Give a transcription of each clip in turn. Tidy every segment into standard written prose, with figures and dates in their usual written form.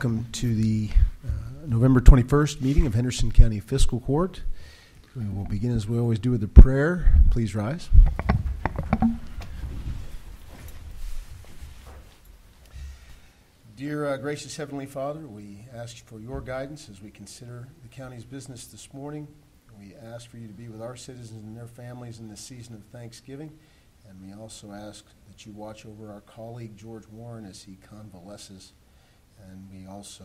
Welcome to the November 21st meeting of Henderson County Fiscal Court. We will begin as we always do with a prayer. Please rise. Dear gracious Heavenly Father, we ask for your guidance as we consider the county's business this morning. We ask for you to be with our citizens and their families in this season of Thanksgiving. And we also ask that you watch over our colleague George Warren as he convalesces. And we also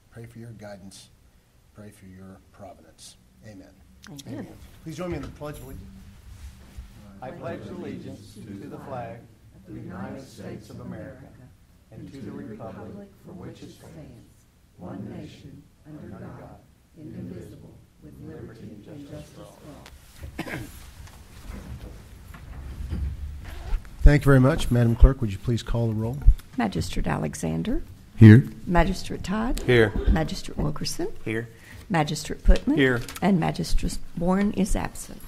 pray for your guidance, pray for your providence. Amen. Amen. Please join me in the Pledge of Allegiance. I pledge allegiance to the flag of the United States of America and to the republic for which it stands, one nation, under God, indivisible, with liberty and justice for all. Thank you very much. Madam Clerk, would you please call the roll? Magistrate Alexander. Here. Magistrate Todd. Here. Magistrate Wilkerson. Here. Magistrate Putman. Here. And Magistrate Warren is absent.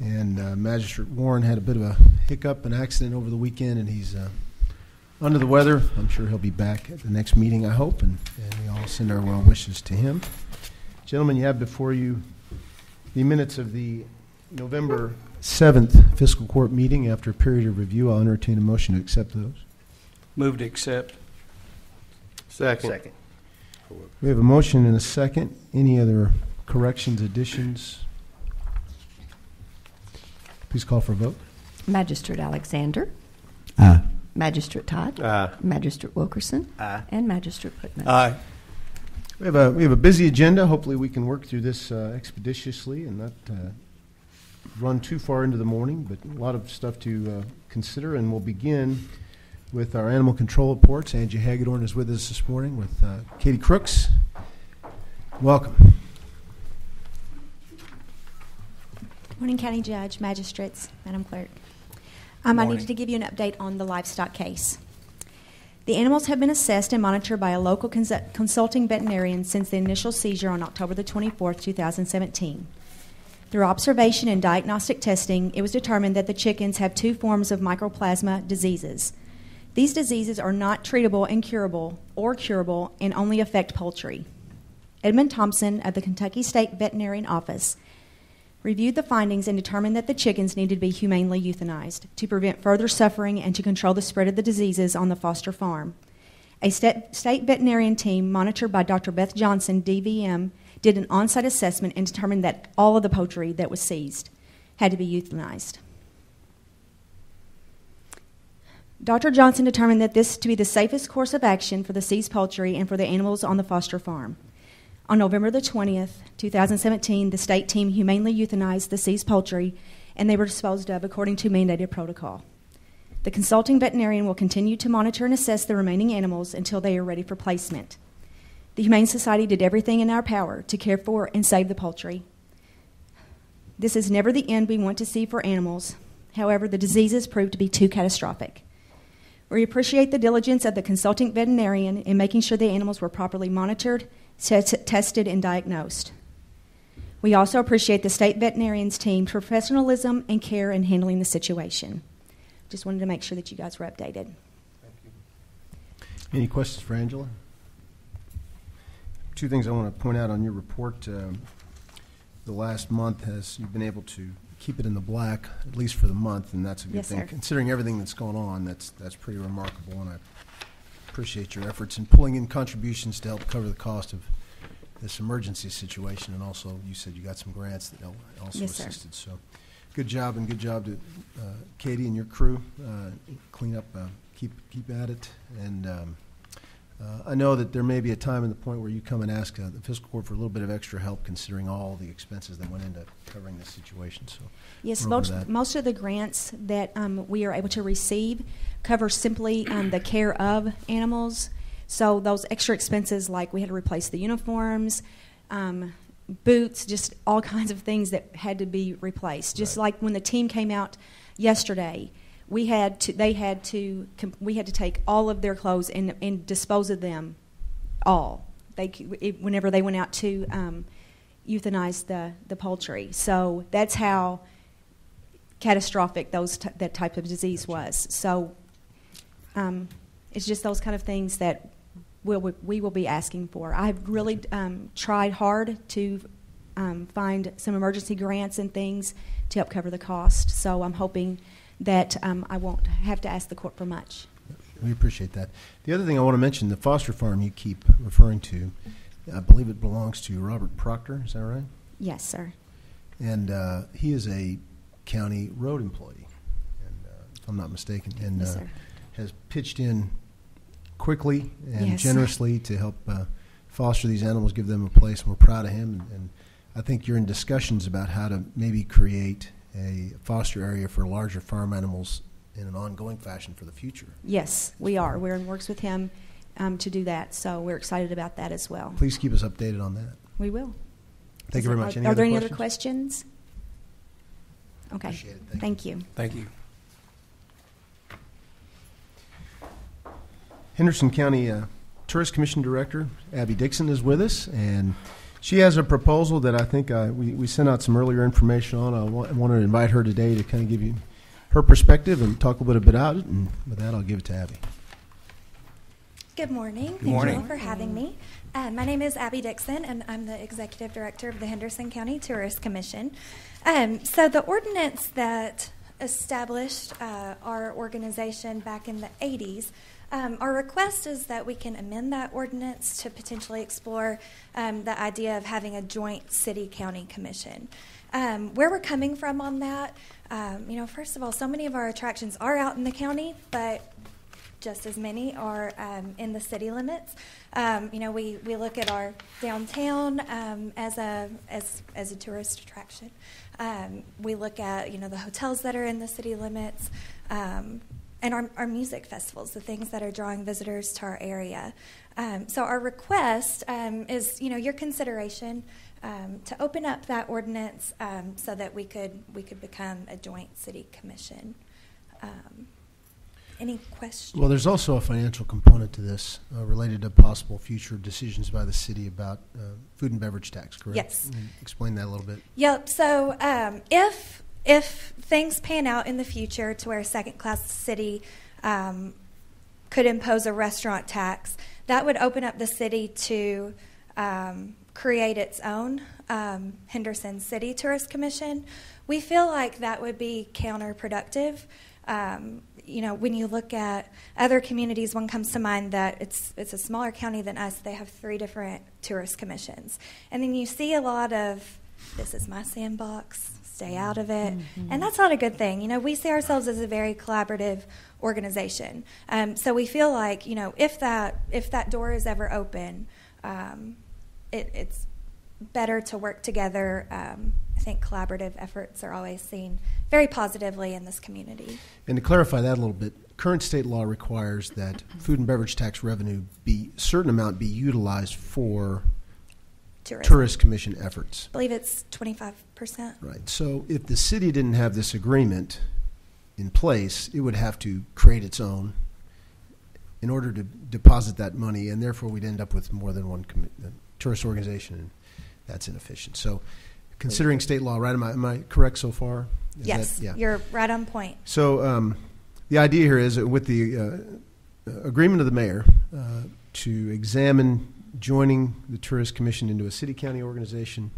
And Magistrate Warren had a bit of a hiccup, an accident over the weekend, and he's under the weather. I'm sure he'll be back at the next meeting, I hope, and we all send our well wishes to him. Gentlemen, you have before you the minutes of the November 7th Fiscal Court meeting. After a period of review, I'll entertain a motion to accept those. Move to accept. Second. We have a motion and a second. Any other corrections, additions? Please call for a vote. Magistrate Alexander. Aye. Magistrate Todd. Aye. Magistrate Wilkerson. Aye. And Magistrate Putman. Aye. We have a busy agenda. Hopefully we can work through this expeditiously and not run too far into the morning, but a lot of stuff to consider, and we'll begin with our animal control reports. Angie Hagedorn is with us this morning with Katie Crooks. Welcome. Morning, County Judge, Magistrates, Madam Clerk. I needed to give you an update on the livestock case. The animals have been assessed and monitored by a local consulting veterinarian since the initial seizure on October the 24th, 2017. Through observation and diagnostic testing, it was determined that the chickens have two forms of mycoplasma diseases. These diseases are not treatable and curable and only affect poultry. Edmund Thompson of the Kentucky State Veterinarian Office reviewed the findings and determined that the chickens needed to be humanely euthanized to prevent further suffering and to control the spread of the diseases on the Foster farm. A state veterinarian team monitored by Dr. Beth Johnson, DVM, did an on-site assessment and determined that all of the poultry that was seized had to be euthanized. Dr. Johnson determined that this to be the safest course of action for the seized poultry and for the animals on the Foster farm. On November the 20th, 2017, the state team humanely euthanized the seized poultry, and they were disposed of according to mandated protocol. The consulting veterinarian will continue to monitor and assess the remaining animals until they are ready for placement. The Humane Society did everything in our power to care for and save the poultry. This is never the end we want to see for animals. However, the diseases proved to be too catastrophic. We appreciate the diligence of the consulting veterinarian in making sure the animals were properly monitored, tested, and diagnosed. We also appreciate the state veterinarian's team's professionalism and care in handling the situation. Just wanted to make sure that you guys were updated. Thank you. Any questions for Angela? Two things I want to point out on your report. The last month you've been able to keep it in the black, at least for the month, and that's a good thing. Sir. Considering everything that's going on, that's pretty remarkable, and I appreciate your efforts in pulling in contributions to help cover the cost of this emergency situation, and also you said you got some grants that also assisted. Sir. So good job, and good job to Katie and your crew. Clean up, keep at it, and I know that there may be a time in the point where you come and ask the fiscal court for a little bit of extra help, considering all the expenses that went into covering this situation. So yes, most of the grants that we are able to receive cover simply the care of animals. So those extra expenses, like we had to replace the uniforms, boots, just all kinds of things that had to be replaced. Just like when the team came out yesterday, we had to take all of their clothes and dispose of them all. Whenever they went out to euthanize the poultry. So that's how catastrophic that type of disease was. So it's just those kind of things that we will be asking for. I've really tried hard to find some emergency grants and things to help cover the cost. So I'm hoping that I won't have to ask the court for much. We appreciate that. The other thing I want to mention, the foster farm you keep referring to, I believe it belongs to Robert Proctor. Is that right? Yes, sir. And he is a county road employee, and, if I'm not mistaken, and Yes, sir. has pitched in quickly and Yes. generously to help foster these animals, give them a place, and we're proud of him. And I think you're in discussions about how to maybe create a foster area for larger farm animals in an ongoing fashion for the future. Yes, we are. We're in works with him to do that, so we're excited about that as well. Please keep us updated on that. We will. Thank you very much. Are there any other questions? Okay. Appreciate it. Thank you. Thank you. Henderson County Tourist Commission Director Abby Dixon is with us, and she has a proposal that I think we sent out some earlier information on. I want to invite her today to kind of give you her perspective and talk a little bit about it, and with that, I'll give it to Abby. Good morning. Good morning. Thank you all for having me. My name is Abby Dixon, and I'm the Executive Director of the Henderson County Tourist Commission. So the ordinance that established our organization back in the 80s, our request is that we can amend that ordinance to potentially explore the idea of having a joint city-county commission. Where we're coming from on that, first of all, so many of our attractions are out in the county, but just as many are in the city limits. We look at our downtown as a tourist attraction. We look at the hotels that are in the city limits, and our music festivals, the things that are drawing visitors to our area. So our request is your consideration to open up that ordinance so that we could become a joint city commission. Any questions? Well, there's also a financial component to this related to possible future decisions by the city about food and beverage tax, correct? Yes. Can you explain that a little bit? Yep. So if things pan out in the future to where a second-class city could impose a restaurant tax, that would open up the city to create its own Henderson City Tourist Commission. We feel like that would be counterproductive. When you look at other communities, one comes to mind that it's a smaller county than us. They have 3 different tourist commissions. And then you see a lot of, this is my sandbox, stay out of it. Mm-hmm. And that's not a good thing. We see ourselves as a very collaborative organization. So we feel like, if that door is ever open, it's better to work together. I think collaborative efforts are always seen very positively in this community. And to clarify that a little bit, current state law requires that food and beverage tax revenue certain amount be utilized for tourist commission efforts. I believe it's 25%. Right. So if the city didn't have this agreement in place, it would have to create its own in order to deposit that money, and therefore we'd end up with more than one tourist organization, and that's inefficient. So considering state law, right, am I correct so far? Yes, you're right on point. So the idea here is with the agreement of the mayor to examine joining the Tourist Commission into a city-county organization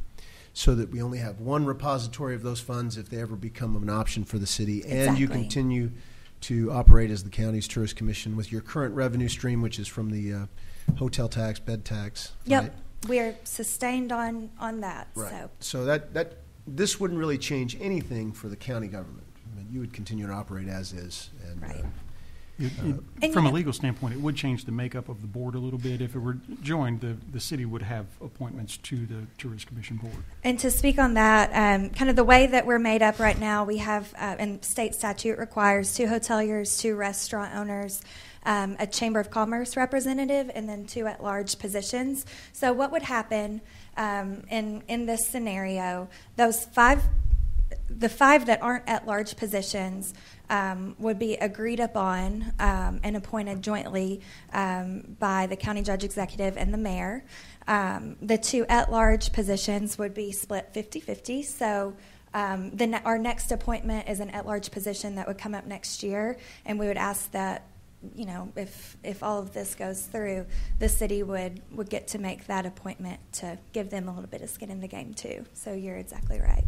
so that we only have one repository of those funds if they ever become an option for the city, and you continue to operate as the county's Tourist Commission with your current revenue stream, which is from the hotel tax, bed tax. Yep. Right? We're sustained on that. Right. So that this wouldn't really change anything for the county government. I mean, you would continue to operate as is. And, right. From a legal standpoint, it would change the makeup of the board a little bit. If it were joined, the city would have appointments to the Tourist Commission board. And to speak on that, kind of the way that we're made up right now, we have, and state statute requires 2 hoteliers, 2 restaurant owners, a Chamber of Commerce representative, and then 2 at-large positions. So what would happen in this scenario, the 5 that aren't at-large positions would be agreed upon and appointed jointly by the county judge executive and the mayor. The 2 at-large positions would be split 50-50. So our next appointment is an at-large position that would come up next year, and we would ask that if all of this goes through, the city would get to make that appointment to give them a little bit of skin in the game too. So you're exactly right.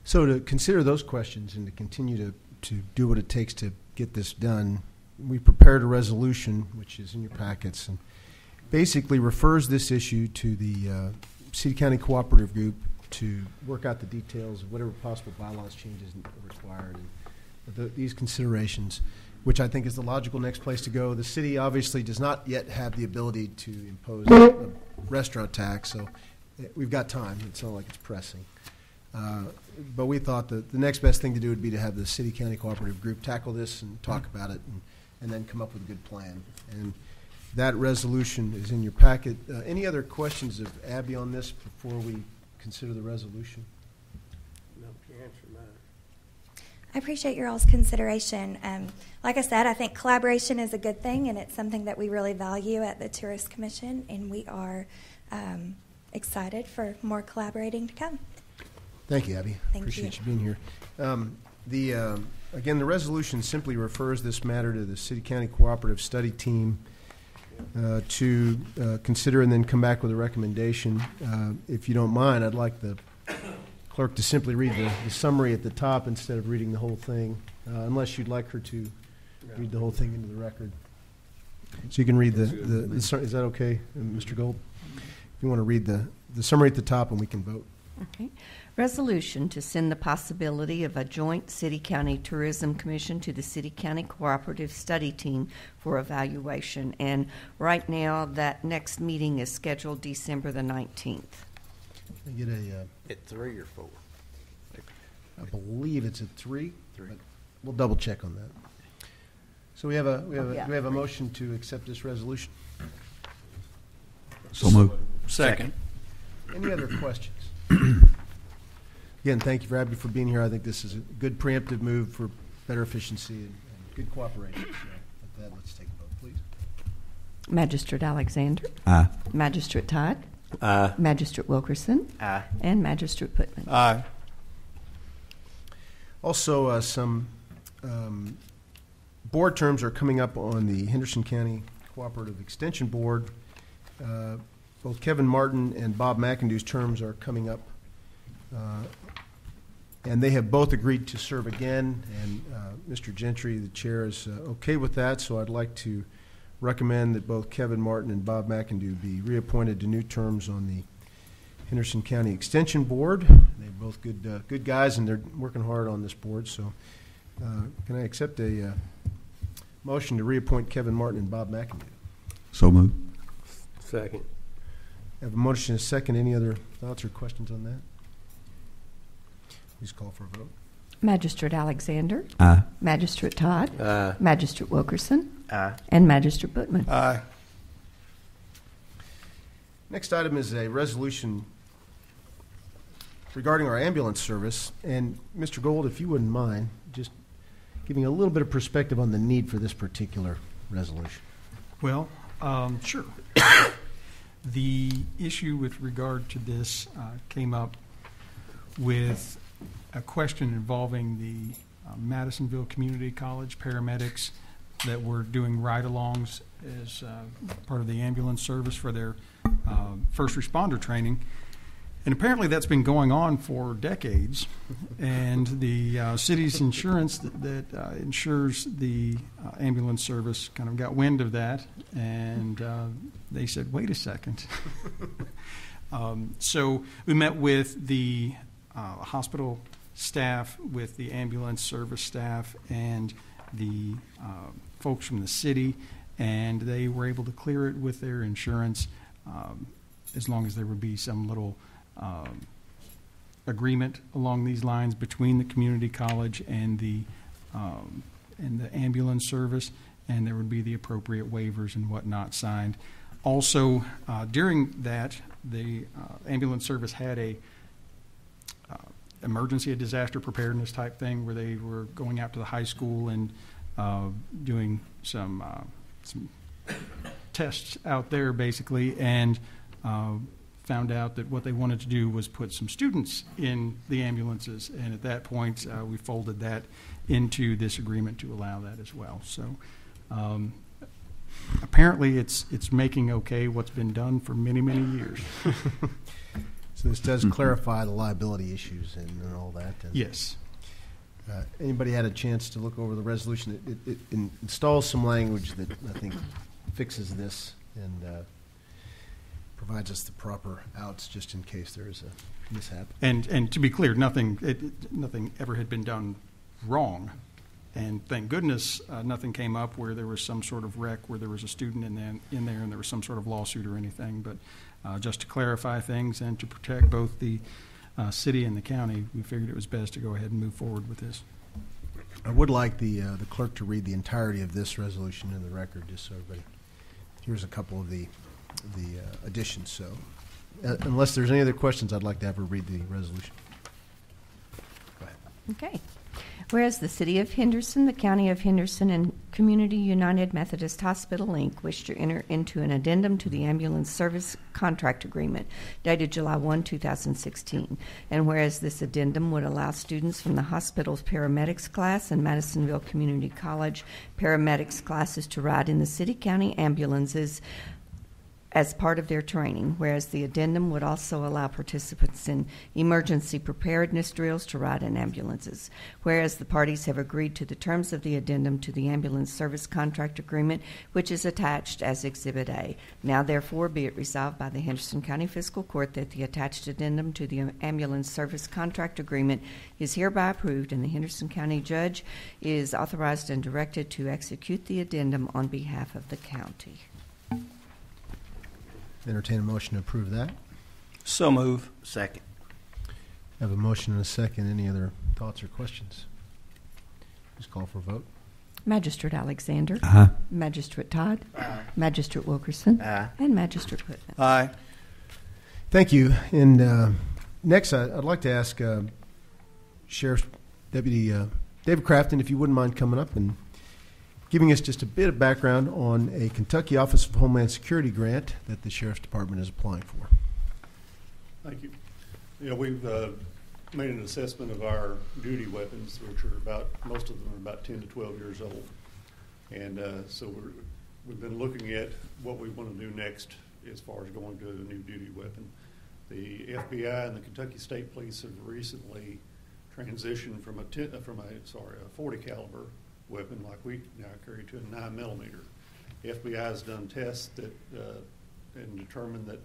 So to consider those questions and to continue to do what it takes to get this done, we prepared a resolution, which is in your packets, and basically refers this issue to the City County Cooperative Group to work out the details of whatever possible bylaws changes are required and these considerations, which I think is the logical next place to go. The city obviously does not yet have the ability to impose a restaurant tax, so we've got time. It's not like it's pressing. But we thought that the next best thing to do would be to have the City County Cooperative Group tackle this and talk about it and then come up with a good plan. And that resolution is in your packet. Any other questions of Abby on this before we consider the resolution? No, you answered mine. I appreciate your all's consideration. Like I said, I think collaboration is a good thing, and it's something that we really value at the Tourist Commission, and we are excited for more collaborating to come. Thank you, Abby. Appreciate you being here. Again, the resolution simply refers this matter to the City County Cooperative Study Team to consider and then come back with a recommendation. If you don't mind, I'd like the clerk to simply read the summary at the top instead of reading the whole thing, unless you'd like her to read the whole thing into the record. So you can read is that okay, Mr. Gold? If you want to read the summary at the top and we can vote. Okay. Resolution to send the possibility of a joint City-County Tourism Commission to the City-County Cooperative Study Team for evaluation. And right now, that next meeting is scheduled December the 19th. I get At 3 or 4? I believe it's at 3. But we'll double check on that. So we have a motion to accept this resolution. So moved. Second. Any other questions? Again, thank you for Abby for being here. I think this is a good preemptive move for better efficiency and good cooperation. So with that, let's take a vote, please. Magistrate Alexander. Aye. Magistrate Todd. Aye. Magistrate Wilkerson. Aye. And Magistrate Putman. Aye. Also, some board terms are coming up on the Henderson County Cooperative Extension Board. Both Kevin Martin and Bob McIndoe's terms are coming up. And they have both agreed to serve again, and Mr. Gentry, the chair, is okay with that, so I'd like to recommend that both Kevin Martin and Bob McIndoe be reappointed to new terms on the Henderson County Extension Board. They're both good guys, and they're working hard on this board, so can I accept a motion to reappoint Kevin Martin and Bob McIndoe? So moved. Second. I have a motion and a second. Any other thoughts or questions on that? Please call for a vote. Magistrate Alexander. Aye. Magistrate Todd. Aye. Magistrate Wilkerson. Aye. And Magistrate Putman. Aye. Next item is a resolution regarding our ambulance service. And Mr. Gold, if you wouldn't mind, just giving a little bit of perspective on the need for this particular resolution. Well, sure. The issue with regard to this came up with a question involving the Madisonville Community College paramedics that were doing ride-alongs as part of the ambulance service for their first responder training. And apparently that's been going on for decades. And the city's insurance that insures the ambulance service kind of got wind of that, and they said, wait a second. So we met with the hospital staff, with the ambulance service staff, and the folks from the city, and they were able to clear it with their insurance as long as there would be some little agreement along these lines between the community college and the ambulance service, and there would be the appropriate waivers and whatnot signed. Also, during that, the ambulance service had a emergency, a disaster preparedness type thing where they were going out to the high school and doing some tests out there, basically, and found out that what they wanted to do was put some students in the ambulances, and at that point we folded that into this agreement to allow that as well. So Apparently, it's making okay what's been done for many, many years. So this does clarify the liability issues and all that. And, Yes. anybody had a chance to look over the resolution? It installs some language that I think fixes this and provides us the proper outs just in case there is a mishap. And to be clear, nothing ever had been done wrong. And thank goodness nothing came up where there was some sort of wreck, where there was a student in there and there was some sort of lawsuit or anything. But just to clarify things and to protect both the city and the county, we figured it was best to go ahead and move forward with this. I would like the clerk to read the entirety of this resolution in the record, just so everybody here's a couple of the additions. So, unless there's any other questions, I'd like to have her read the resolution. Go ahead. Okay. Whereas the City of Henderson, the County of Henderson, and Community United Methodist Hospital, Inc. wish to enter into an addendum to the ambulance service contract agreement dated July 1, 2016. And whereas this addendum would allow students from the hospital's paramedics class and Madisonville Community College paramedics classes to ride in the city-county ambulances as part of their training, whereas the addendum would also allow participants in emergency preparedness drills to ride in ambulances, whereas the parties have agreed to the terms of the addendum to the ambulance service contract agreement, which is attached as Exhibit A. Now, therefore, be it resolved by the Henderson County Fiscal Court that the attached addendum to the ambulance service contract agreement is hereby approved, and the Henderson County Judge is authorized and directed to execute the addendum on behalf of the county. Entertain a motion to approve that. So move. Second. I have a motion and a second. Any other thoughts or questions? Just call for a vote. Magistrate Alexander. Aye. Magistrate Todd. Aye. Magistrate Wilkerson. Aye. And Magistrate Putnam. Aye. Thank you. And next, I'd like to ask Sheriff's Deputy David Crafton, if you wouldn't mind coming up and giving us just a bit of background on a Kentucky Office of Homeland Security grant that the Sheriff's Department is applying for. Thank you. You know, we've made an assessment of our duty weapons, which are most of them are about 10 to 12 years old. And so we've been looking at what we want to do next as far as going to a new duty weapon. The FBI and the Kentucky State Police have recently transitioned from a 40 caliber weapon like we now carry to a 9mm. The FBI has done tests that and determined that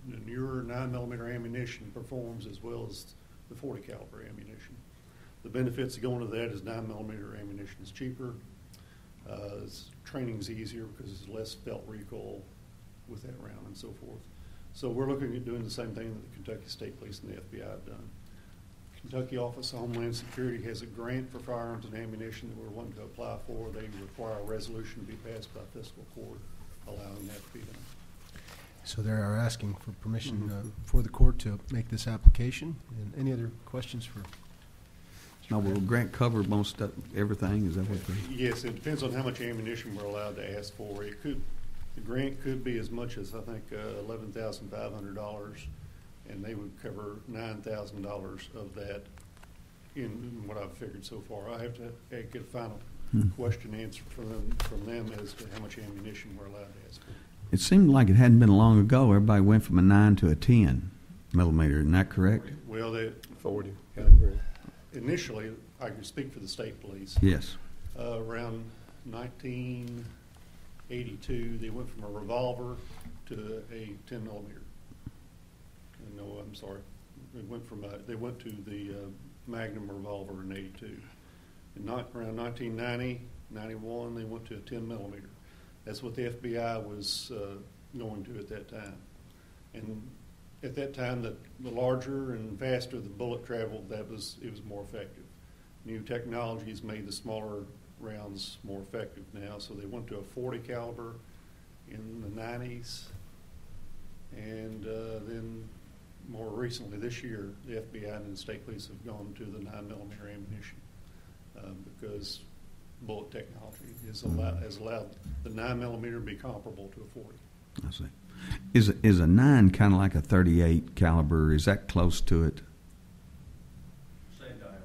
the newer 9mm ammunition performs as well as the 40 caliber ammunition. The benefits of going to that is 9mm ammunition is cheaper, training's easier because there's less felt recoil with that round and so forth. So we're looking at doing the same thing that the Kentucky State Police and the FBI have done. Kentucky Office of Homeland Security has a grant for firearms and ammunition that we're wanting to apply for. They require a resolution to be passed by fiscal court allowing that to be done. So they are asking for permission for the court to make this application. And any other questions for? Now, will the grant cover most everything? Is that what Yes, it depends on how much ammunition we're allowed to ask for. The grant could be as much as I think $11,500. And they would cover $9,000 of that in what I've figured so far. I have to get a final question answered from them as to how much ammunition we're allowed to ask for. It seemed like it hadn't been long ago. Everybody went from a 9 to a 10 millimeter. Isn't that correct? Well, 40. Initially, I can speak for the state police. Yes. Around 1982, they went from a revolver to a 10 millimeter. No, I'm sorry. They went to the Magnum revolver in '82. Around 1990, 91, they went to a 10 millimeter. That's what the FBI was going to at that time. And at that time, the larger and faster the bullet traveled, it was more effective. New technologies made the smaller rounds more effective now. So they went to a 40 caliber in the 90s, and then more recently this year, the FBI and the state police have gone to the 9mm ammunition because bullet technology has allowed the 9mm to be comparable to a 40. I see. Is a 9 kind of like a 38 caliber? Is that close to it? Same diameter.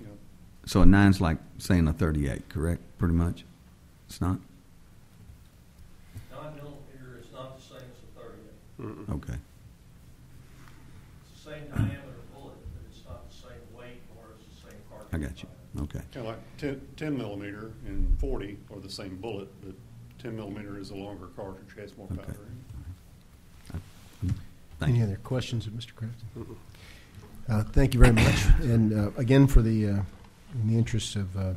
Yeah. So a 9's like saying a 38, correct? Pretty much. It's not. Okay. It's the same diameter bullet, but it's not the same weight or it's the same cartridge. I got you. Okay. Kind of like 10 millimeter and 40 are the same bullet, but 10 millimeter is a longer cartridge, has more powder in it. Thank Any you. other questions of Mr. Crafton? Thank you very much. And again, in the interest of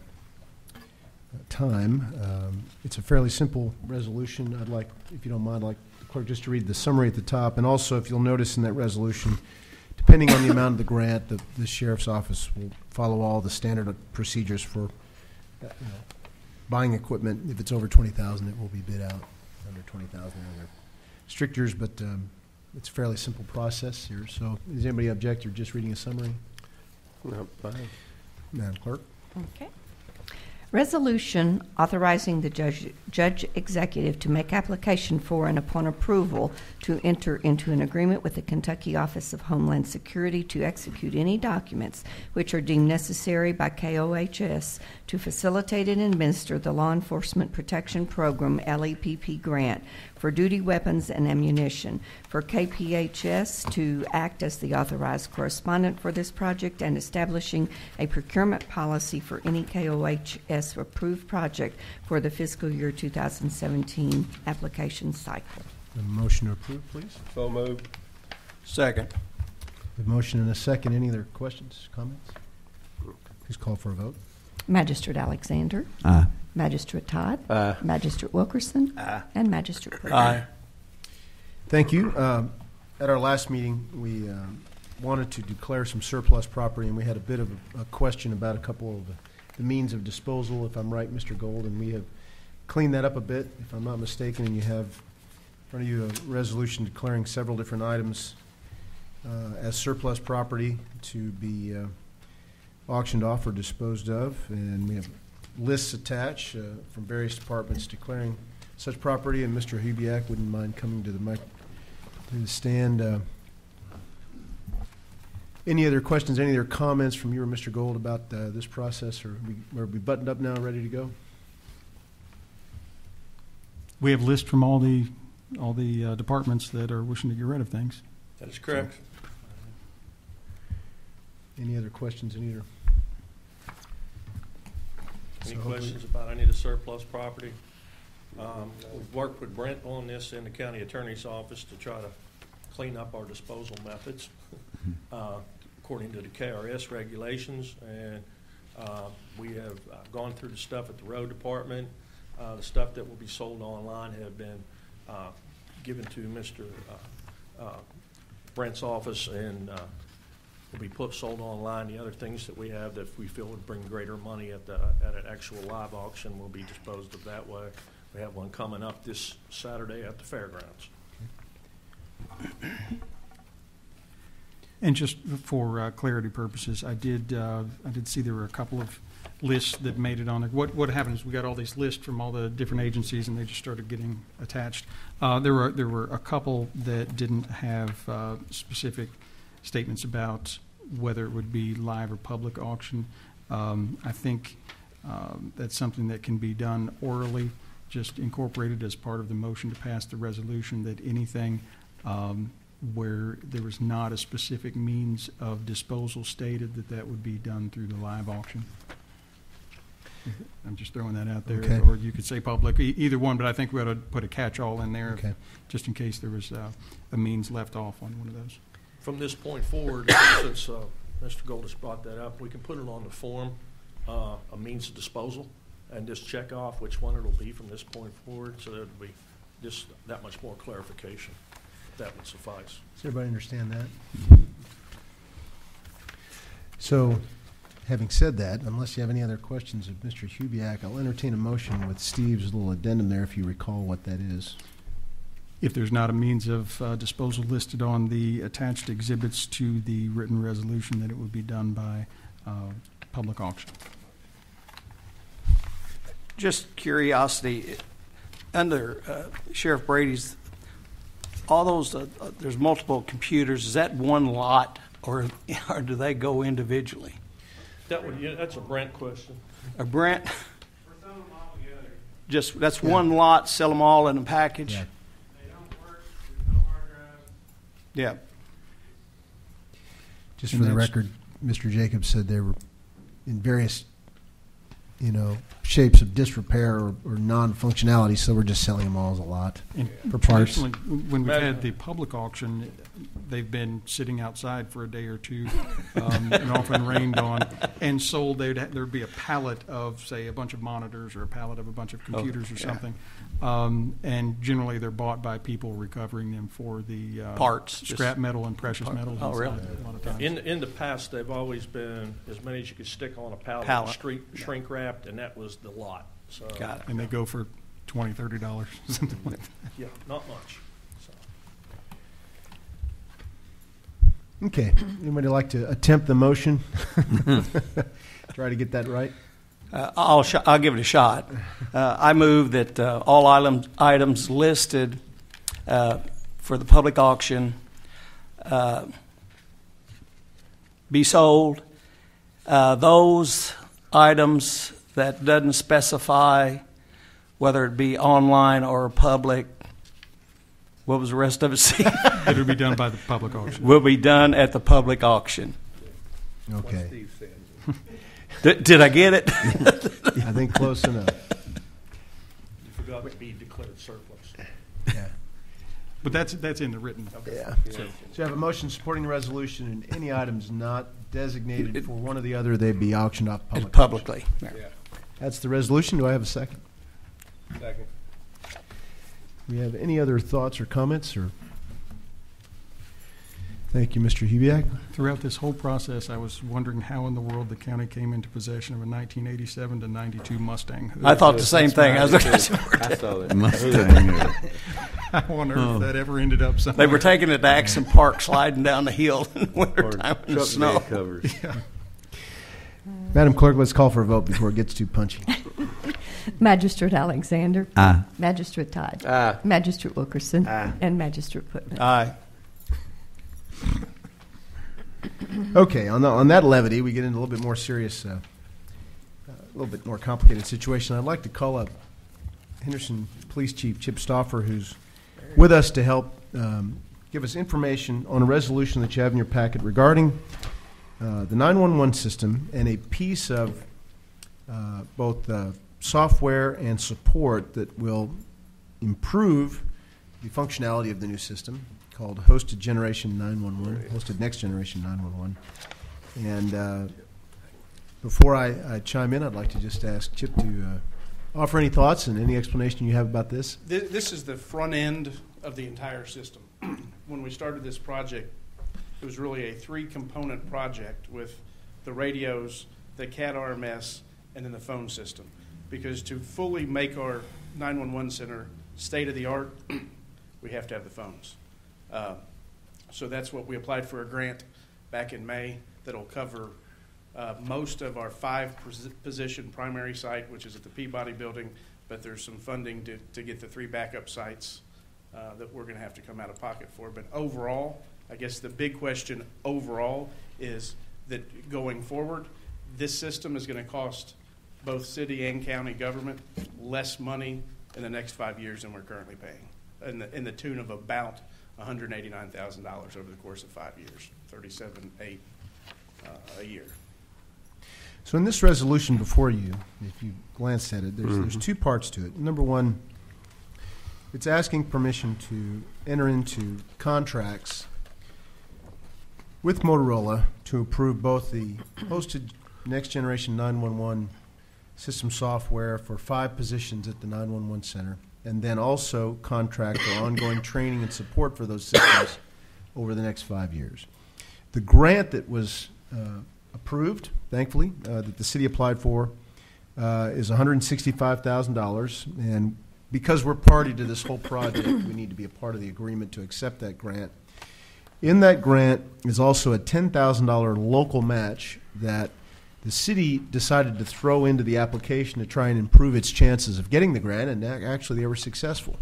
time, it's a fairly simple resolution. I'd like, if you don't mind, I'd like the clerk just to read the summary at the top. And also, if you'll notice in that resolution, depending on the amount of the grant, the sheriff's office will follow all the standard procedures for buying equipment. If it's over $20,000, it will be bid out. Under $20,000, there are strictures, but it's a fairly simple process here. So does anybody object to just reading a summary? No, fine. Madam Clerk? Okay. Resolution authorizing the judge executive to make application for and upon approval to enter into an agreement with the Kentucky Office of Homeland Security to execute any documents which are deemed necessary by KOHS to facilitate and administer the Law Enforcement Protection Program LEPP grant for duty weapons and ammunition, for KPHS to act as the authorized correspondent for this project, and establishing a procurement policy for any KOHS approved project for the fiscal year 2017 application cycle. A motion to approve, please. So moved. Second. A motion and a second. Any other questions, comments? Please call for a vote. Magistrate Alexander. Aye. Magistrate Todd. Aye. Magistrate Wilkerson. Aye. And Magistrate Burton. Aye. Thank you. At our last meeting, we wanted to declare some surplus property, and we had a bit of a question about a couple of the means of disposal, if I'm right, Mr. Gold, and we have cleaned that up a bit, if I'm not mistaken, and you have in front of you a resolution declaring several different items as surplus property to be auctioned off or disposed of, and we have lists attached from various departments declaring such property, and Mr. Hubiak wouldn't mind coming to the stand. Any other questions, any other comments from you or Mr. Gold about this process, or are we buttoned up now, ready to go? We have lists from all the departments that are wishing to get rid of things. That is correct. Any other questions, any other? Any So hopefully- questions about any of the surplus property? We've worked with Brent on this in the county attorney's office to try to clean up our disposal methods according to the KRS regulations, and we have gone through the stuff at the road department. The stuff that will be sold online have been given to Mr. Brent's office and will be sold online. The other things that we have that we feel would bring greater money at an actual live auction will be disposed of that way. We have one coming up this Saturday at the fairgrounds. And just for clarity purposes, I did see there were a couple of lists that made it on it. What happened is we got all these lists from all the different agencies, and they just started getting attached. There were a couple that didn't have specific statements about whether it would be live or public auction. I think that's something that can be done orally, just incorporated as part of the motion to pass the resolution, that anything where there was not a specific means of disposal stated, that would be done through the live auction. I'm just throwing that out there. Okay. Or you could say public, either one, but I think we ought to put a catch-all in there, Okay. just in case there was a means left off on one of those. From this point forward, since Mr. Goldis brought that up, we can put it on the form, a means of disposal, and just check off which one it'll be from this point forward, so there'll be just that much more clarification. That would suffice. Does everybody understand that? So, having said that, unless you have any other questions of Mr. Hubiak, I'll entertain a motion with Steve's little addendum there, if you recall what that is. If there's not a means of disposal listed on the attached exhibits to the written resolution, that it would be done by public auction. Just curiosity, under Sheriff Brady's, all those, there's multiple computers. Is that one lot, or do they go individually? That's a Brent question. A Brent? Just, that's one lot, sell them all in a package? Yeah. They don't work, there's no hard drives, Yeah. Just for the record, Mr. Jacobs said they were in various, shapes of disrepair or non-functionality, so we're just selling them all as a lot And for parts. traditionally, when we've had the public auction, they've been sitting outside for a day or two, and often rained on, and sold. There'd be a pallet of, say, a bunch of monitors or a pallet of a bunch of computers or something, and generally they're bought by people recovering them for the Parts, scrap metal and precious metals. Oh, really? A lot of times. In the past, they've always been as many as you could stick on a pallet. Shrink wrapped, and that was the lot. So, Got it. And they go for $20, $30, something like that. yeah, not much. So. Okay. Anybody like to attempt the motion? Try to get that right. I'll give it a shot. I move that all items listed for the public auction be sold. Those items that doesn't specify whether it be online or public, what was the rest of it? It'll be done by the public auction. Will be done at the public auction. Okay. Did I get it? I think close enough. You forgot to be declared surplus. Yeah. But that's in the written. Yeah. So you have a motion supporting the resolution, and any items not designated for one or the other, they'd be auctioned off Publicly. Yeah. That's the resolution. Do I have a second? Second. Do we have any other thoughts or comments? Or thank you, Mr. Hubiak. Throughout this whole process, I was wondering how in the world the county came into possession of a 1987 to 92 Mustang. I thought the same thing. I was looking I saw that. Mustang. How on earth that ever ended up somewhere. They were taking it to Axon Park, sliding down the hill in the wintertime in the Truck snow. bed covers. Yeah. Madam Clerk, let's call for a vote before it gets too punchy. Magistrate Alexander. Aye. Magistrate Todd. Aye. Magistrate Wilkerson. Aye. And Magistrate Putman. Aye. Okay, on that levity, we get into a little bit more serious, a little bit more complicated situation. I'd like to call up Henderson Police Chief Chip Stauffer, who's with us to help give us information on a resolution that you have in your packet regarding the 911 system and a piece of both software and support that will improve the functionality of the new system called Hosted Generation 911, Hosted Next Generation 911. And before I chime in, I'd like to just ask Chip to offer any thoughts and any explanation you have about this. This is the front end of the entire system. When we started this project, it was really a three-component project with the radios, the CAD RMS, and then the phone system. Because to fully make our 911 center state-of-the-art, we have to have the phones. So that's what we applied for a grant back in May that'll cover most of our 5-position primary site, which is at the Peabody building, but there's some funding to get the 3 backup sites that we're going to have to come out of pocket for. But overall, I guess the big question overall is that going forward, this system is going to cost both city and county government less money in the next 5 years than we're currently paying, in the tune of about $189,000 over the course of 5 years, $37,800 a year. So in this resolution before you, if you glanced at it, there's 2 parts to it. Number one, it's asking permission to enter into contracts with Motorola to approve both the hosted Next Generation 911 system software for 5 positions at the 911 center, and then also contract for ongoing training and support for those systems over the next 5 years. The grant that was approved, thankfully, that the city applied for is $165,000, and because we're party to this whole project, we need to be a part of the agreement to accept that grant. In that grant is also a $10,000 local match that the city decided to throw into the application to try and improve its chances of getting the grant, and actually they were successful.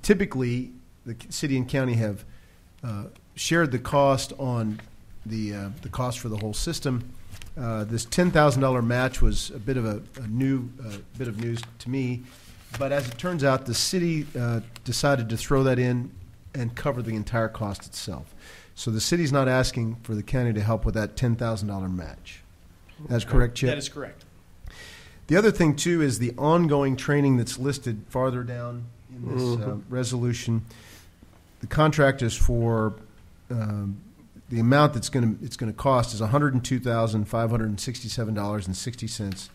Typically, the city and county have shared the cost on the cost for the whole system. This $10,000 match was a bit of a new bit of news to me, but as it turns out, the city decided to throw that in and cover the entire cost itself. So the city's not asking for the county to help with that $10,000 match. That's correct, Chip? That is correct. The other thing, too, is the ongoing training that's listed farther down in this resolution. The contract is for the amount it's going to cost is $102,567.60,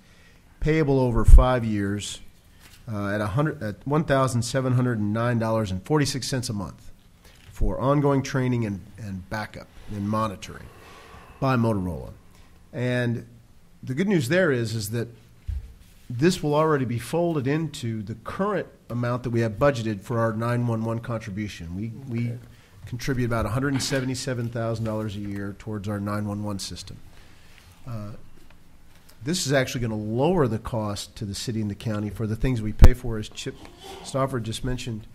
payable over 5 years at $1,709.46 a month for ongoing training and backup and monitoring by Motorola. And the good news there is that this will already be folded into the current amount that we have budgeted for our 911 contribution. We contribute about $177,000 a year towards our 911 system. This is actually going to lower the cost to the city and the county for the things we pay for, as Chip Stauffer just mentioned.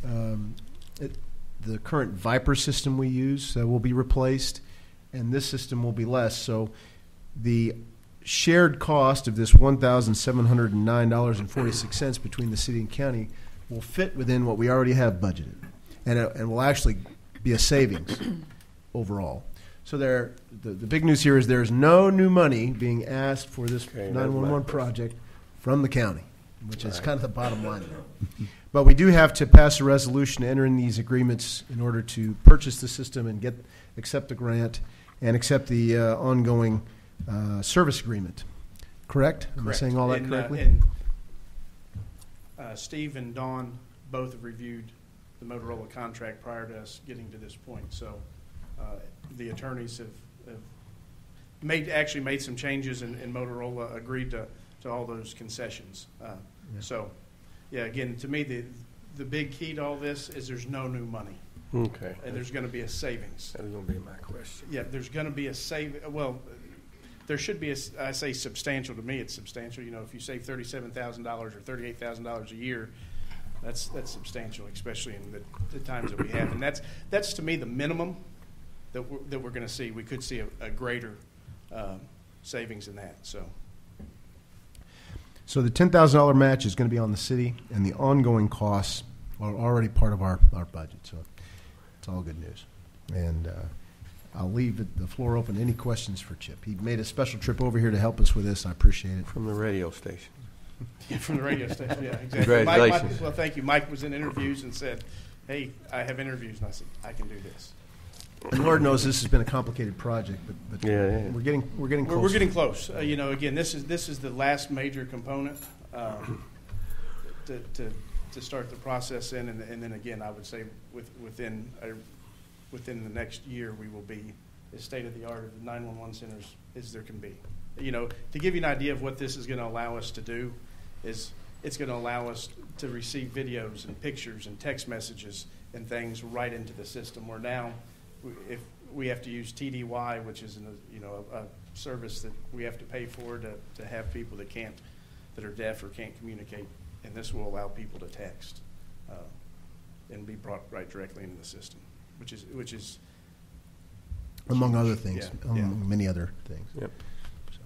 The current Viper system we use will be replaced, and this system will be less. So the shared cost of this $1,709.46 between the city and county will fit within what we already have budgeted, and will actually be a savings overall. So the big news here is there's no new money being asked for this 911 project from the county, which is kind of the bottom line there. But we do have to pass a resolution to enter in these agreements in order to purchase the system and accept the grant and accept the ongoing service agreement. Correct? Am I saying all that correctly? Steve and Dawn both have reviewed the Motorola contract prior to us getting to this point. So the attorneys have made some changes, and Motorola agreed to all those concessions. So, yeah, again, to me, the big key to all this is there's no new money. Okay. And there's going to be a savings. That was going to be my question. Yeah, there's going to be a well, there should be I say substantial. To me, it's substantial. You know, if you save $37,000 or $38,000 a year, that's substantial, especially in the times that we have. And that's to me the minimum that we're going to see. We could see a greater savings in that. So the $10,000 match is going to be on the city, and the ongoing costs are already part of our budget. So it's all good news. And I'll leave the floor open to any questions for Chip. He made a special trip over here to help us with this. I appreciate it. From the radio station. Yeah, from the radio station, yeah, exactly. Congratulations. Well, thank you. Mike was in interviews and said, hey, I have interviews. And I said, I can do this. And Lord knows this has been a complicated project, but Yeah. we're getting close. We're getting close. You know, again, this is the last major component to start the process in, and then again, I would say within the next year, we will be as state of the art of the 911 centers as there can be. You know, to give you an idea of what this is going to allow us to do, is it's going to allow us to receive videos and pictures and text messages and things right into the system. Where now, if we have to use TDY, which is a service that we have to pay for to have people that are deaf or can't communicate, and this will allow people to text and be brought right directly into the system, which is among other things, yeah. many other things. Yep. So,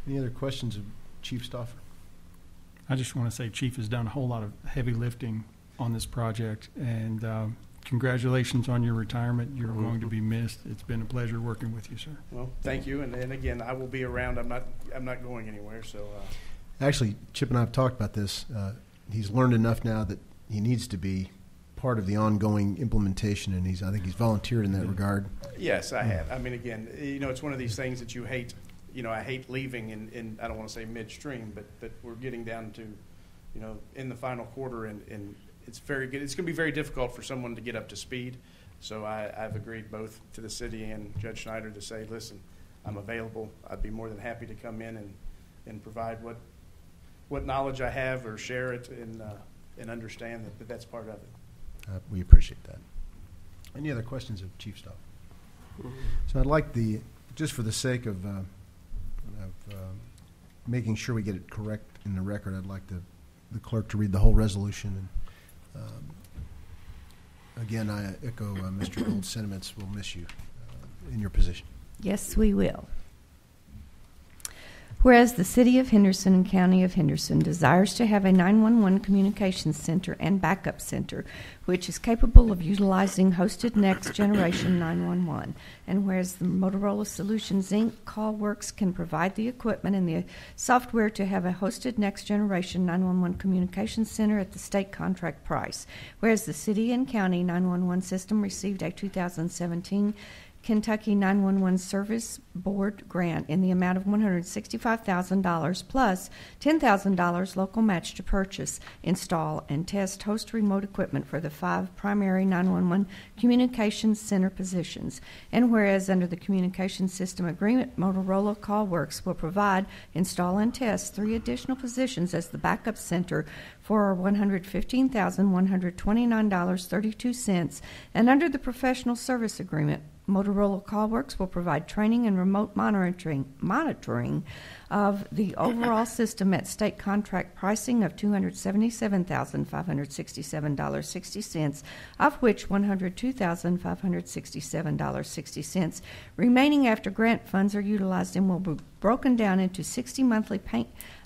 any other questions of Chief Stauffer? I just want to say Chief has done a whole lot of heavy lifting on this project, and congratulations on your retirement. You're going to be missed. It's been a pleasure working with you, sir. Well, thank you, and again, I will be around. I'm not going anywhere. So, Actually, Chip and I have talked about this. He's learned enough now that he needs to be part of the ongoing implementation, and I think he's volunteered in that regard. Yes, I have. I mean, again, it's one of these things that you hate. I hate leaving in I don't want to say midstream, but we're getting down to, in the final quarter, and it's very good. It's going to be very difficult for someone to get up to speed. So I've agreed both to the city and Judge Schneider to say, listen, I'm available. I'd be more than happy to come in and provide what knowledge I have or share it and understand that that's part of it. We appreciate that. Any other questions of Chief Stauffer? So I'd like just for the sake of making sure we get it correct in the record, I'd like the clerk to read the whole resolution. And again, I echo Mr. Gold's sentiments. We'll miss you in your position. Yes, we will. Whereas the City of Henderson and County of Henderson desires to have a 911 communications center and backup center, which is capable of utilizing hosted next generation 911. And whereas the Motorola Solutions, Inc. CallWorks can provide the equipment and the software to have a hosted next generation 911 communications center at the state contract price. Whereas the City and County 911 system received a 2017 Kentucky 911 Service Board grant in the amount of $165,000 plus $10,000 local match to purchase, install, and test host remote equipment for the 5 primary 911 communications center positions. And whereas under the communications system agreement, Motorola CallWorks will provide, install, and test 3 additional positions as the backup center for $115,129.32. And under the professional service agreement, Motorola CallWorks will provide training and remote monitoring of the overall system at state contract pricing of $277,567.60, of which $102,567.60 remaining after grant funds are utilized and will be broken down into 60 monthly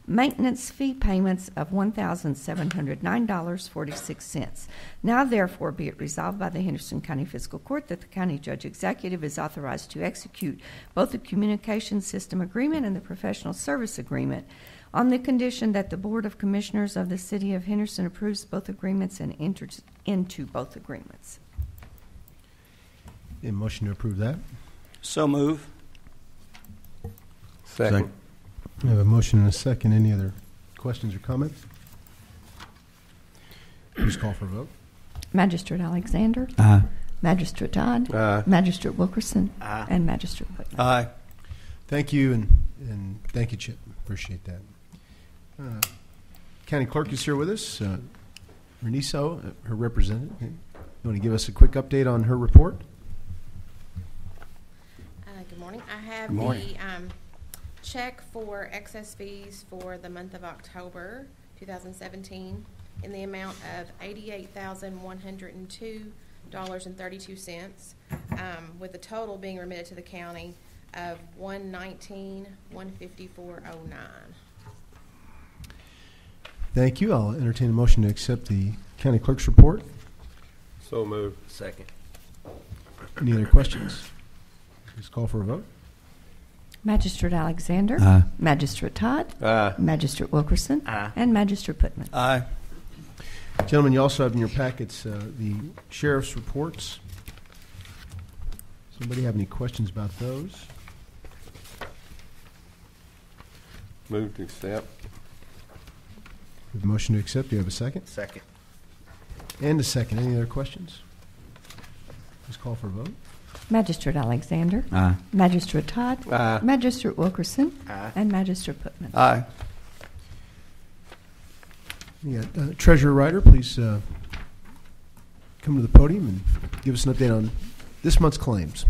maintenance fee payments of $1,709.46. Now, therefore, be it resolved by the Henderson County Fiscal Court that the County Judge Executive is authorized to execute both the communications system agreement and the professional service agreement on the condition that the Board of Commissioners of the City of Henderson approves both agreements and enters into both agreements. A motion to approve that? So move. Second. We have a motion and a second. Any other questions or comments? Please call for a vote. Magistrate Alexander. Aye. Magistrate Todd. Aye. Magistrate Wilkerson. Aye. And Magistrate Whitman. Aye. Thank you, and thank you, Chip. Appreciate that. County Clerk is here with us. Reniso, her representative. You want to give us a quick update on her report? Good morning. I have Good morning. the check for excess fees for the month of October 2017 in the amount of $88,102.32, with the total being remitted to the county of $119,154.09. Thank you. I'll entertain a motion to accept the County Clerk's report. So moved. Second. Any other questions? Please call for a vote. Magistrate Alexander. Aye. Magistrate Todd. Aye. Magistrate Wilkerson. Aye. And Magistrate Putman. Aye. Gentlemen, you also have in your packets the sheriff's reports. Does anybody have any questions about those? Move to accept. We have a motion to accept. Do you have a second? Second. And a second. Any other questions? Please call for a vote. Magistrate Alexander. Aye. Magistrate Todd. Aye. Magistrate Wilkerson. Aye. And Magistrate Putman. Aye. Yeah, Treasurer Ryder, please come to the podium and give us an update on this month's claims.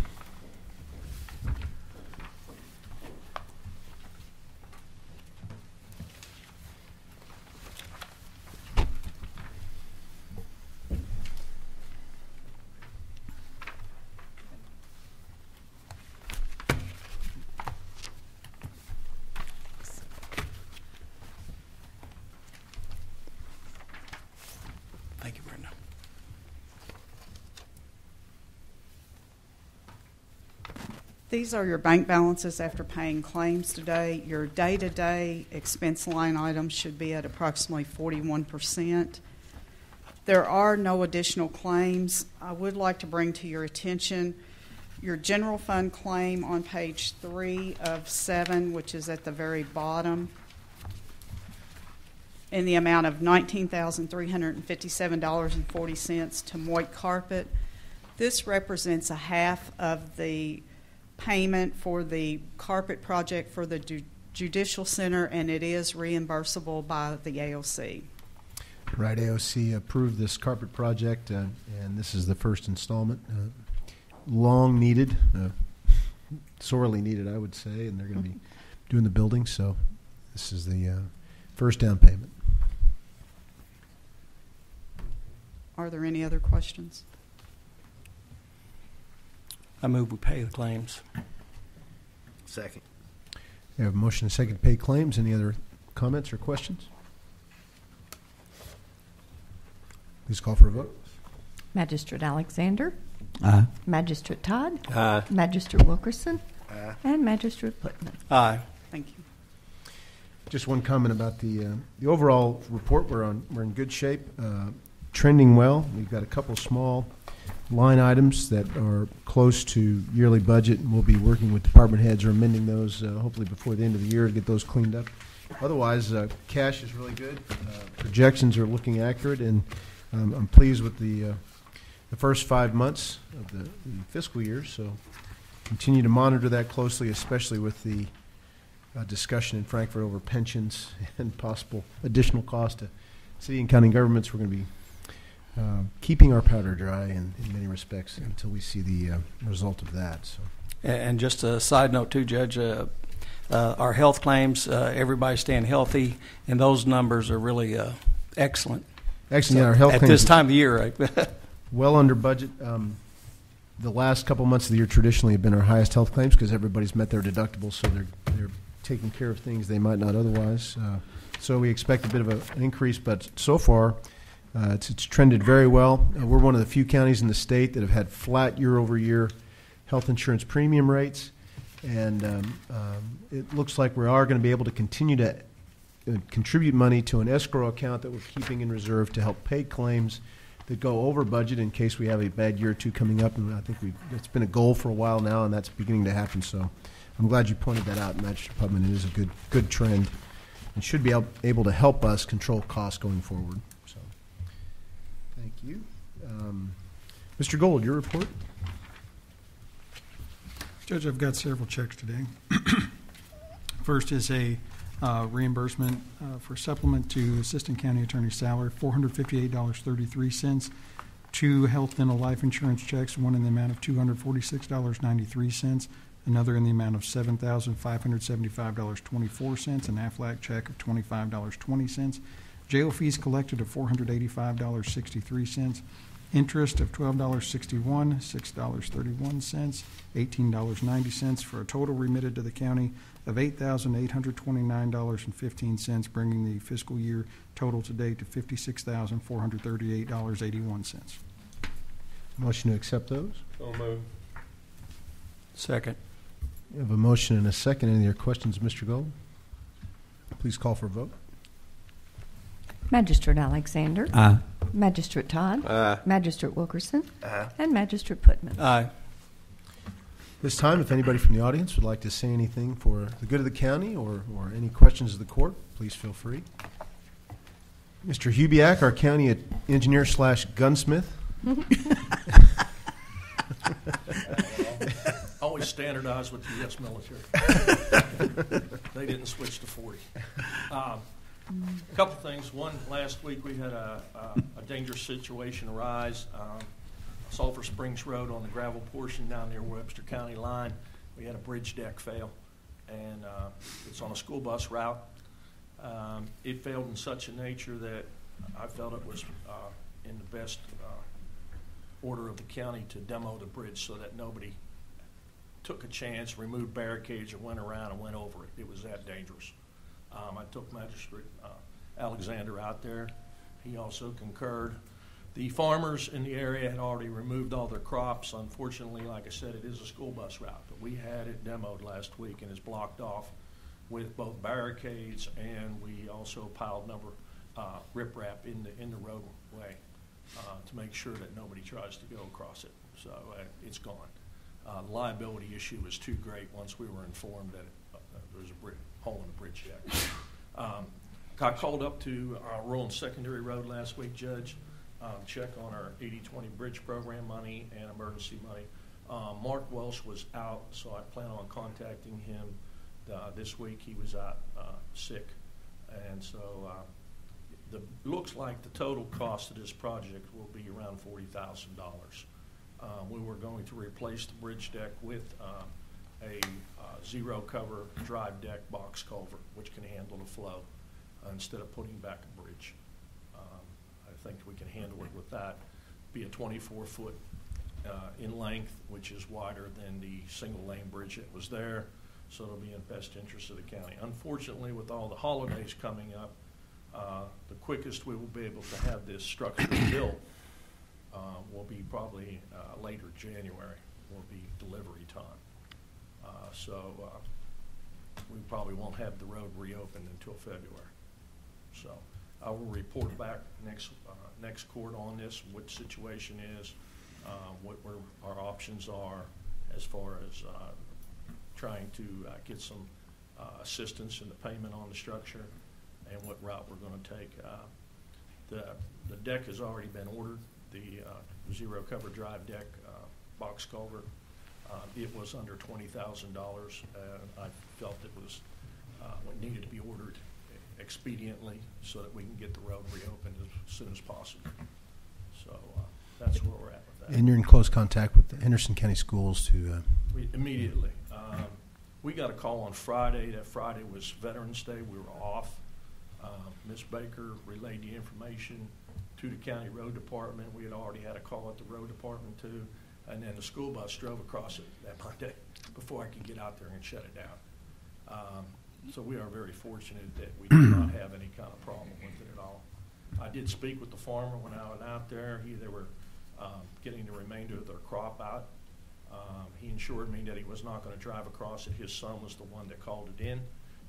Thank you, Brenda. These are your bank balances after paying claims today. Your day-to-day expense line items should be at approximately 41%. There are no additional claims. I would like to bring to your attention your general fund claim on page 3 of 7, which is at the very bottom, in the amount of $19,357.40 to Moit Carpet. This represents a half of the payment for the carpet project for the Judicial Center, and it is reimbursable by the AOC. Right, AOC approved this carpet project, and this is the first installment. Long needed, sorely needed, I would say, and they're going to be doing the building, so this is the first down payment. Are there any other questions? I move we pay the claims. Second. We have a motion and a second to pay claims. Any other comments or questions? Please call for a vote. Magistrate Alexander. Aye. Magistrate Todd. Aye. Magistrate Wilkerson. Aye. And Magistrate Putman. Aye. Thank you. Just one comment about the overall report. We're in good shape, trending well. We've got a couple small line items that are close to yearly budget, and we'll be working with department heads or amending those hopefully before the end of the year to get those cleaned up. Otherwise, cash is really good. Projections are looking accurate, and I'm pleased with the first 5 months of the fiscal year. So continue to monitor that closely, especially with the discussion in Frankfurt over pensions and possible additional cost to city and county governments. We're going to be keeping our powder dry in many respects until we see the result of that. So. And just a side note too, Judge, our health claims, everybody's staying healthy, and those numbers are really excellent. Excellent. So Our health at claims this time of year, right? well under budget. The last couple months of the year traditionally have been our highest health claims because everybody's met their deductibles, so they're taking care of things they might not otherwise. So we expect a bit of an increase, but so far it's trended very well. We're one of the few counties in the state that have had flat year-over-year health insurance premium rates, and it looks like we are going to be able to continue to contribute money to an escrow account that we're keeping in reserve to help pay claims that go over budget in case we have a bad year or two coming up. And I think it's been a goal for a while now, and that's beginning to happen. So I'm glad you pointed that out, Magistrate Putman. It is a good trend and should be able to help us control costs going forward. So thank you. Mr. Gold, your report? Judge, I've got several checks today. First is a reimbursement for supplement to Assistant County Attorney's salary, $458.33. Two health, dental, life insurance checks, one in the amount of $246.93, another in the amount of $7,575.24, an AFLAC check of $25.20, jail fees collected of $485.63, interest of $12.61, $6.31, $18.90, for a total remitted to the county of $8,829.15, bringing the fiscal year total to date to $56,438.81. Motion to accept those? So moved. Second. We have a motion and a second. Any other questions, Mr. Gold? Please call for a vote. Magistrate Alexander. Aye. Magistrate Todd. Aye. Magistrate Wilkerson. Aye. And Magistrate Putman. Aye. This time, if anybody from the audience would like to say anything for the good of the county or any questions of the court, please feel free. Mr. Hubiak, our county engineer / gunsmith. Always standardized with the U.S. military. They didn't switch to 40. A couple things. One, last week we had a dangerous situation arise. Sulphur Springs Road on the gravel portion down near Webster County line. We had a bridge deck fail, and it's on a school bus route. It failed in such a nature that I felt it was in the best order of the county to demo the bridge so that nobody took a chance, removed barricades, or went around and went over it. It was that dangerous. I took Magistrate Alexander out there. He also concurred. The farmers in the area had already removed all their crops. Unfortunately, like I said, it is a school bus route, but we had it demoed last week and is blocked off with both barricades, and we also piled riprap in the roadway to make sure that nobody tries to go across it. So it's gone. The liability issue was too great once we were informed that there was a hole in the bridge deck. Got called up to Rural and Secondary Road last week, Judge. Check on our 80/20 bridge program money and emergency money. Mark Welsh was out, so I plan on contacting him this week. He was out sick, and so looks like the total cost of this project will be around $40,000. We were going to replace the bridge deck with a zero cover drive deck box culvert, which can handle the flow instead of putting back a bridge. I think we can handle it with that. Be a 24-foot in length, which is wider than the single lane bridge that was there. so it'll be in best interest of the county. Unfortunately, with all the holidays coming up, the quickest we will be able to have this structure built will be probably later January, will be delivery time. So we probably won't have the road reopened until February. So I will report back next court on this, what the situation is, what our options are as far as trying to get some assistance in the payment on the structure and what route we're going to take. The deck has already been ordered, the zero cover drive deck box culvert. It was under $20,000. I felt it was what needed to be ordered expediently so that we can get the road reopened as soon as possible. So that's where we're at with that. And you're in close contact with the Henderson County Schools to... Immediately. We got a call on Friday. That Friday was Veterans Day. We were off. Ms. Baker relayed the information to the county road department. We had already had a call at the road department too. And then the school bus drove across it that Monday before I could get out there and shut it down. So we are very fortunate that we do not have any kind of problem with it at all. I did speak with the farmer when I went out there. They were getting the remainder of their crop out. He assured me that he was not going to drive across it. His son was the one that called it in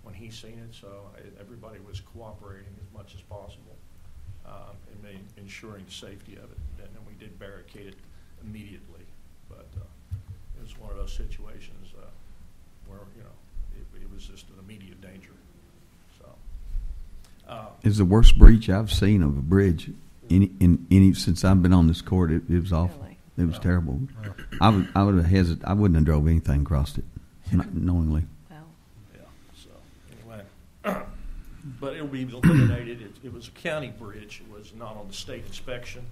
when he seen it, so everybody was cooperating as much as possible in ensuring the safety of it. And then we did barricade it immediately, but it was one of those situations where it was just an immediate danger. So it's the worst breach I've seen of a bridge in since I've been on this court. It was awful. Really? It was terrible. I would have hesitated. I wouldn't have drove anything across it, knowingly. Wow. Yeah. So anyway, but it will be eliminated. It was a county bridge. It was not on the state inspection.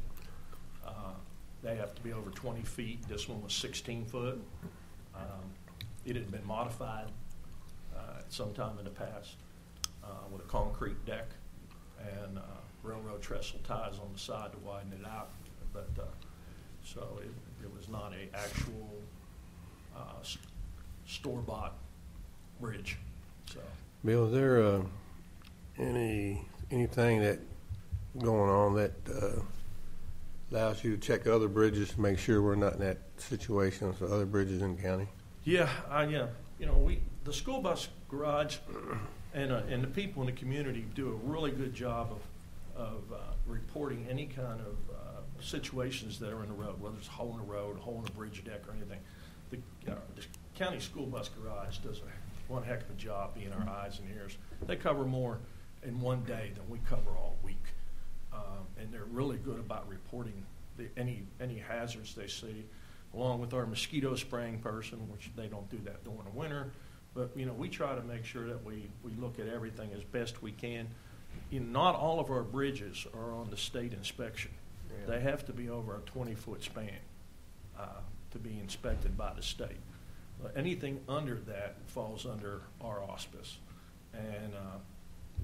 They have to be over 20 feet. This one was 16 foot. It had been modified at some time in the past with a concrete deck and railroad trestle ties on the side to widen it out. But so it was not an actual store-bought bridge. So, Bill, is there anything that going on that allows you to check other bridges to make sure we're not in that situation with other bridges in the county? Yeah, the school bus garage and the people in the community do a really good job of reporting any kind of situations that are in the road, whether it's a hole in the road, a hole in the bridge deck, or anything. The county school bus garage does one heck of a job being our eyes and ears. They cover more in one day than we cover all week. And they're really good about reporting any hazards they see, along with our mosquito spraying person, which they don't do that during the winter. But, we try to make sure that we look at everything as best we can. Not all of our bridges are on the state inspection. Yeah. They have to be over a 20-foot span to be inspected by the state. Anything under that falls under our auspice. And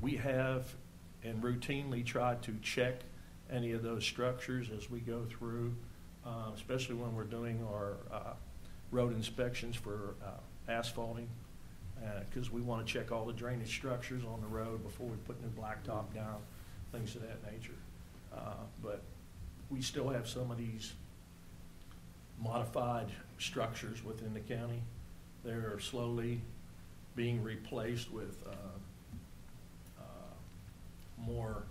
we have and routinely try to check any of those structures as we go through, especially when we're doing our road inspections for asphalting, because we want to check all the drainage structures on the road before we put new blacktop down, things of that nature. But we still have some of these modified structures within the county. They're slowly being replaced with more,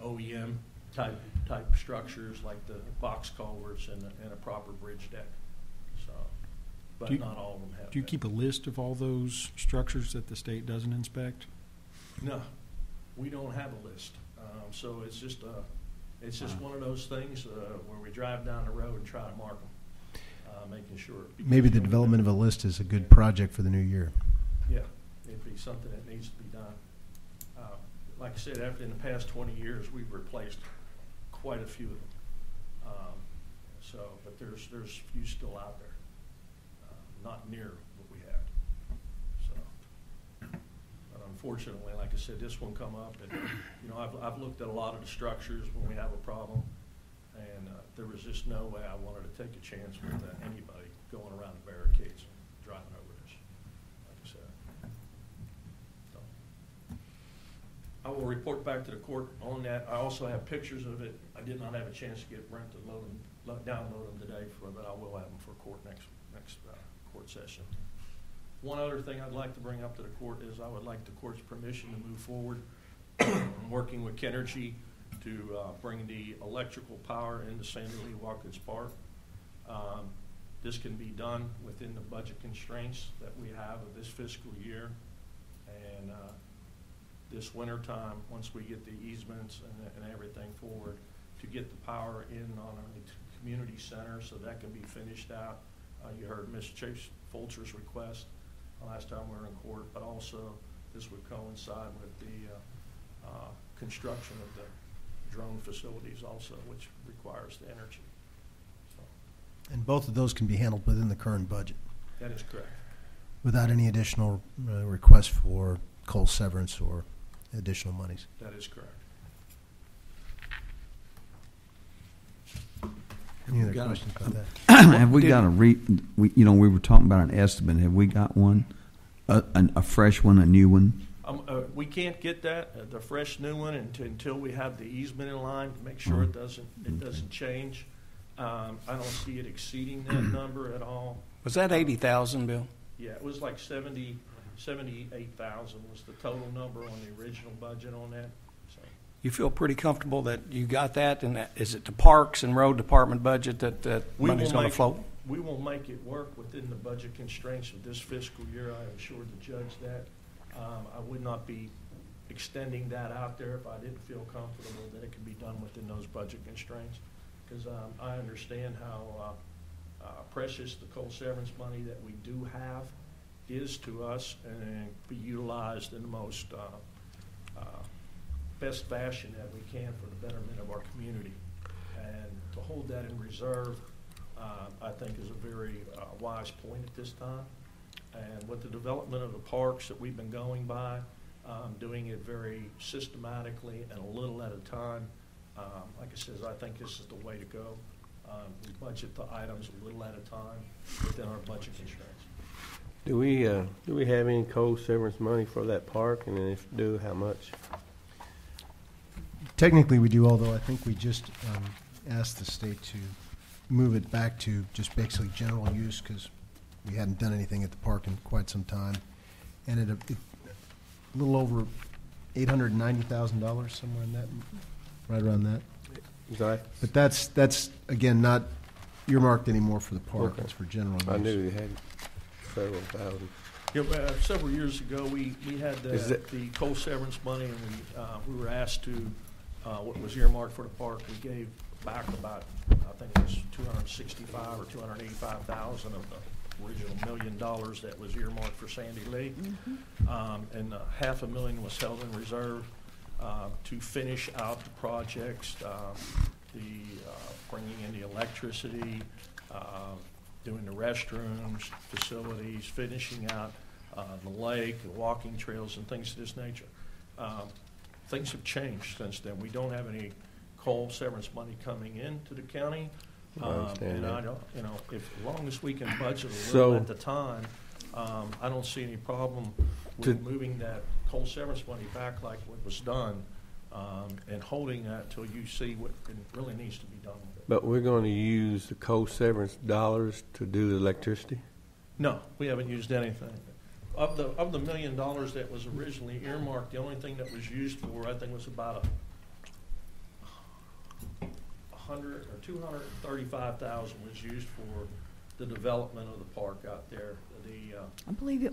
OEM type structures like the box culverts and a proper bridge deck. So, but not all of them have. Do you keep a list of all those structures that the state doesn't inspect? No, we don't have a list. So it's just one of those things where we drive down the road and try to mark them, making sure. Maybe the development of a list is a good project for the new year. Yeah, it'd be something that needs to be done. Like I said, in the past 20 years, we've replaced quite a few of them. But there's few still out there, not near what we had. So, but unfortunately, like I said, this one come up, and I've looked at a lot of the structures when we have a problem, and there was just no way I wanted to take a chance with anybody going around the barricades and driving over this, like I said. So, I will report back to the court on that. I also have pictures of it. I did not have a chance to get Brent to download them today, but I will have them for court next court session. One other thing I'd like to bring up to the court is I would like the court's permission to move forward working with Kenergy to bring the electrical power into Sandy Lee Watkins Park. This can be done within the budget constraints that we have of this fiscal year. And this winter time, once we get the easements and everything forward, to get the power in on our community center so that can be finished out. You heard Ms. Chase Fulcher's request last time we were in court, but also this would coincide with the construction of the drone facilities also, which requires the energy. So, And both of those can be handled within the current budget that is correct. without any additional requests for coal severance or additional monies. That is correct. Any other questions about that? Have we got we were talking about an estimate. Have we got one? A fresh one, a new one? We can't get that, the fresh new one, until we have the easement in line to make sure it doesn't change. I don't see it exceeding that number at all. Was that 80,000, Bill? Yeah, it was like 78,000 was the total number on the original budget on that. So. You feel pretty comfortable that you got that, and is it the Parks and Road Department budget that money's going to float? We will make it work within the budget constraints of this fiscal year. I assured the judge that. I would not be extending that out there if I didn't feel comfortable that it could be done within those budget constraints, because I understand how precious the coal severance money that we do have is to us, and be utilized in the most best fashion that we can for the betterment of our community. And to hold that in reserve, I think is a very wise point at this time. And with the development of the parks that we've been going by, doing it very systematically and a little at a time, like I said, I think this is the way to go. We budget the items a little at a time within our budget constraints. Do we have any coal severance money for that park? And if we do, how much? Technically, we do, although I think we just asked the state to move it back to just basically general use because we hadn't done anything at the park in quite some time. And it a little over $890,000, somewhere in that, right around that. Exactly. But that's again not earmarked anymore for the park. Okay. It's for general use. I knew you had several thousand. Yeah, several years ago, we had the coal severance money, and we were asked to what was earmarked for the park. We gave back about, I think it was $265,000 or $285,000 of the original $1 million that was earmarked for Sandy Lee, and $500,000 was held in reserve to finish out the projects, bringing in the electricity, doing the restrooms, facilities, finishing out the lake, the walking trails, and things of this nature. Things have changed since then. We don't have any coal severance money coming into the county. And I don't, as long as we can budget a little at the time, I don't see any problem with moving that coal severance money back like what was done, and holding that till you see what really needs to be done with it. But we're going to use the coal severance dollars to do the electricity? No, we haven't used anything. Of the $1 million that was originally earmarked, the only thing that was used for, I think, was about $235,000 was used for the development of the park out there. I believe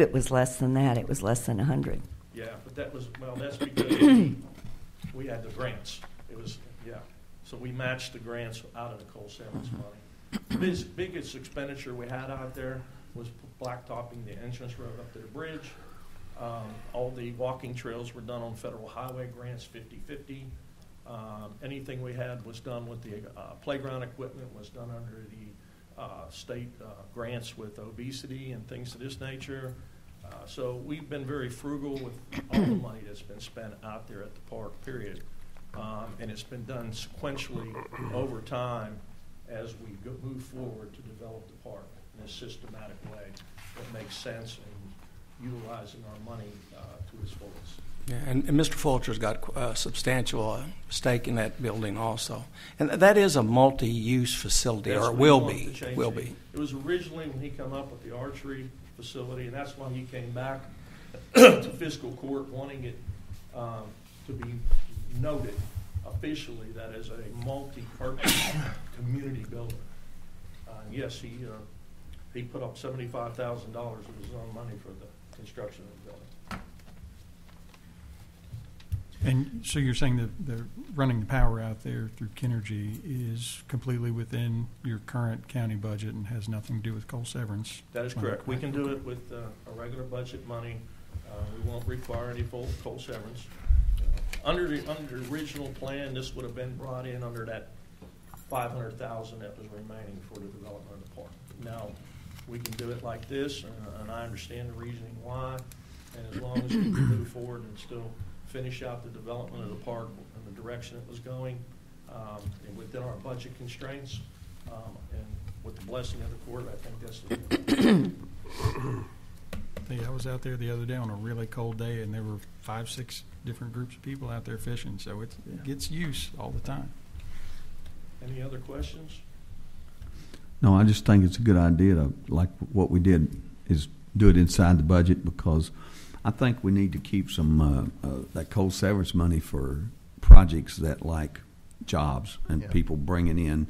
it was less than that. It was less than 100. Yeah, but that's because we had the grants. So we matched the grants out of the coal severance money. The biggest expenditure we had out there was blacktopping the entrance road up to the bridge. All the walking trails were done on federal highway grants, 50-50. Anything we had was done with the playground equipment, was done under the state grants with obesity and things of this nature. So we've been very frugal with all the money that's been spent out there at the park, period. And it's been done sequentially over time. as we move forward to develop the park in a systematic way that makes sense and utilizing our money to its fullest. Yeah, and Mr. Fulcher's got a substantial stake in that building also. And that is a multi-use facility, That's or what will he wanted be. to change Will it. be. It was originally when he came up with the archery facility, and that's why he came back to fiscal court wanting it to be noted officially that is a multi-purpose community building. Yes, he put up $75,000 of his own money for the construction of the building. And so you're saying that the running the power out there through Kenergy is completely within your current county budget and has nothing to do with coal severance? That is correct. We can do it with a regular budget money. We won't require any full coal severance. Under the original plan, this would have been brought in under that $500,000 that was remaining for the development of the park. Now, we can do it like this, and I understand the reasoning why. And as long as we can move forward and still finish out the development of the park in the direction it was going, and within our budget constraints, and with the blessing of the court, I think that's the Yeah, I was out there the other day on a really cold day, and there were 5-6 different groups of people out there fishing, so it gets use all the time. Any other questions? No, I just think it's a good idea to, like what we did, is do it inside the budget, because I think we need to keep some that coal severance money for projects that like jobs and people bringing in.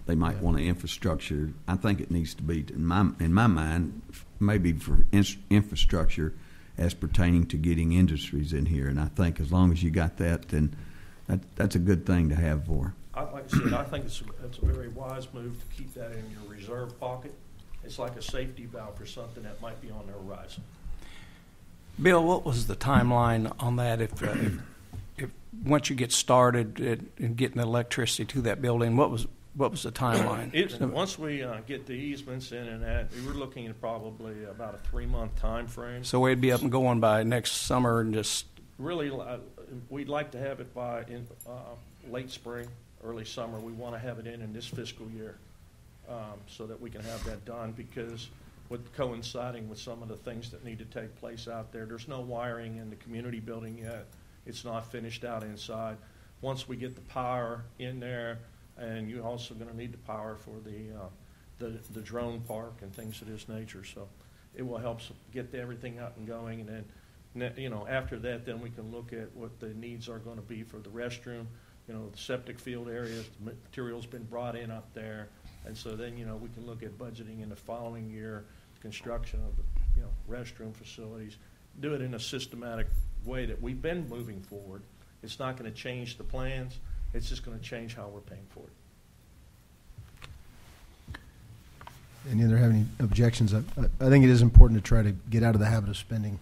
They might want an infrastructure. I think it needs to be, in my mind, maybe for infrastructure as pertaining to getting industries in here. And I think as long as you got that, then that's a good thing to have for. Like I said, I think it's a very wise move to keep that in your reserve pocket. It's like a safety valve for something that might be on the horizon. Bill, what was the timeline on that? If once you get started in getting electricity to that building, what was the timeline? Once we get the easements in and that, we were looking at probably about a 3-month time frame. So we'd be up and going by next summer, and just really, we'd like to have it by late spring, early summer. We want to have it in this fiscal year, so that we can have that done, because with coinciding with some of the things that need to take place out there, there's no wiring in the community building yet. It's not finished out inside. Once we get the power in there, and you're also going to need the power for the drone park and things of this nature. So it will help get everything up and going. And then, after that, then we can look at what the needs are going to be for the restroom. The septic field areas, the material's been brought in up there. And so then, we can look at budgeting in the following year, construction of the, restroom facilities. Do it in a systematic way that we've been moving forward. It's not going to change the plans. It's just going to change how we're paying for it. Any other have any objections? I think it is important to try to get out of the habit of spending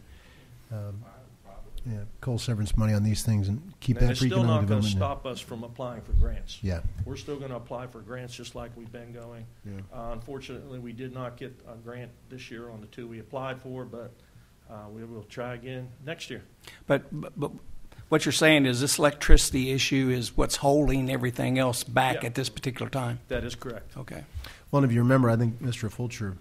coal severance money on these things and keep that for economic development. It's still not going to stop us from applying for grants. Yeah. We're still going to apply for grants just like we've been going. Yeah. Unfortunately, we did not get a grant this year on the 2 we applied for, but we will try again next year. But what you're saying is this electricity issue is what's holding everything else back at this particular time? That is correct. Okay. Well, if you remember, I think Mr. Fulcher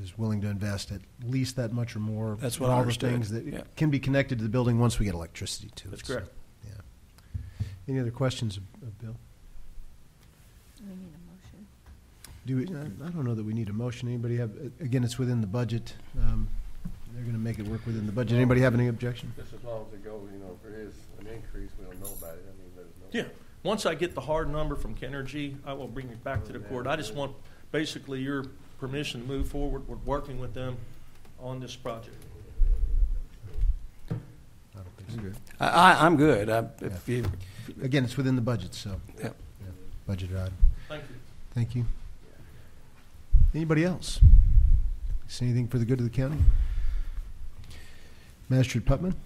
is willing to invest at least that much or more. That's what I all understood. The things that can be connected to the building once we get electricity to it. That's correct. So, yeah. Any other questions of Bill? We need a motion. Do we, I don't know that we need a motion. Anybody have? Again, it's within the budget. They're going to make it work within the budget. Anybody have any objection? Just as long as it goes, if there is an increase, we'll know about it. I mean, there's no. Yeah. Once I get the hard number from Kenergy, I will bring it back to the court. I just want basically your permission to move forward. We're working with them on this project. I don't think so. Good. I'm good. Again, it's within the budget, so. Yeah. Budget item. Thank you. Thank you. Anybody else? See anything for the good of the county? Magistrate Putman?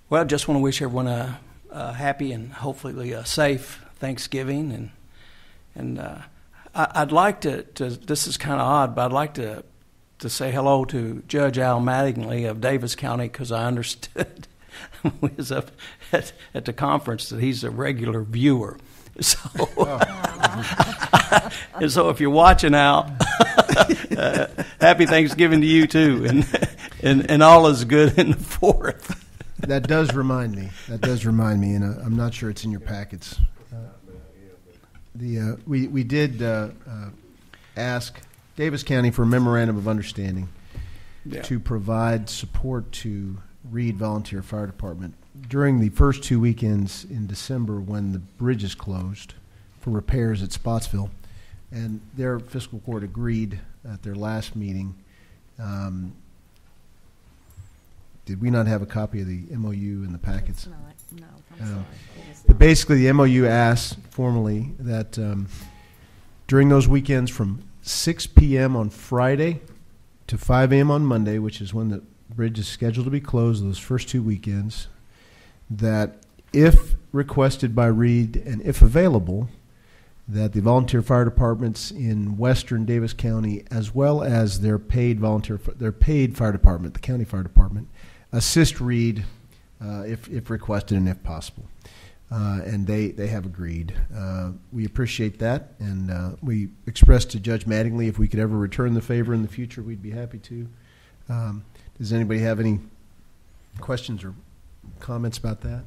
Well, just want to wish everyone a happy and hopefully a safe Thanksgiving, and I'd like to. This is kind of odd, but I'd like to say hello to Judge Al Mattingly of Davis County, because I understood when he was up at the conference that he's a regular viewer. So And so if you're watching out, happy Thanksgiving to you too, and all is good in the fourth. That does remind me, and I'm not sure it's in your packets. We did ask Davis County for a memorandum of understanding to provide support to Reed Volunteer Fire Department during the first 2 weekends in December when the bridge is closed for repairs at Spotsville. And their fiscal court agreed at their last meeting. Did we not have a copy of the MOU in the packets? No, I'm sorry. But basically, the MOU asks formally that during those weekends from 6 p.m. on Friday to 5 a.m. on Monday, which is when the bridge is scheduled to be closed those first 2 weekends, that if requested by Reed and if available, that the volunteer fire departments in western Davis County, as well as their paid fire department, the county fire department, assist Reed if requested and if possible. And they have agreed. We appreciate that, and we expressed to Judge Mattingly if we could ever return the favor in the future, we'd be happy to. Does anybody have any questions or comments about that?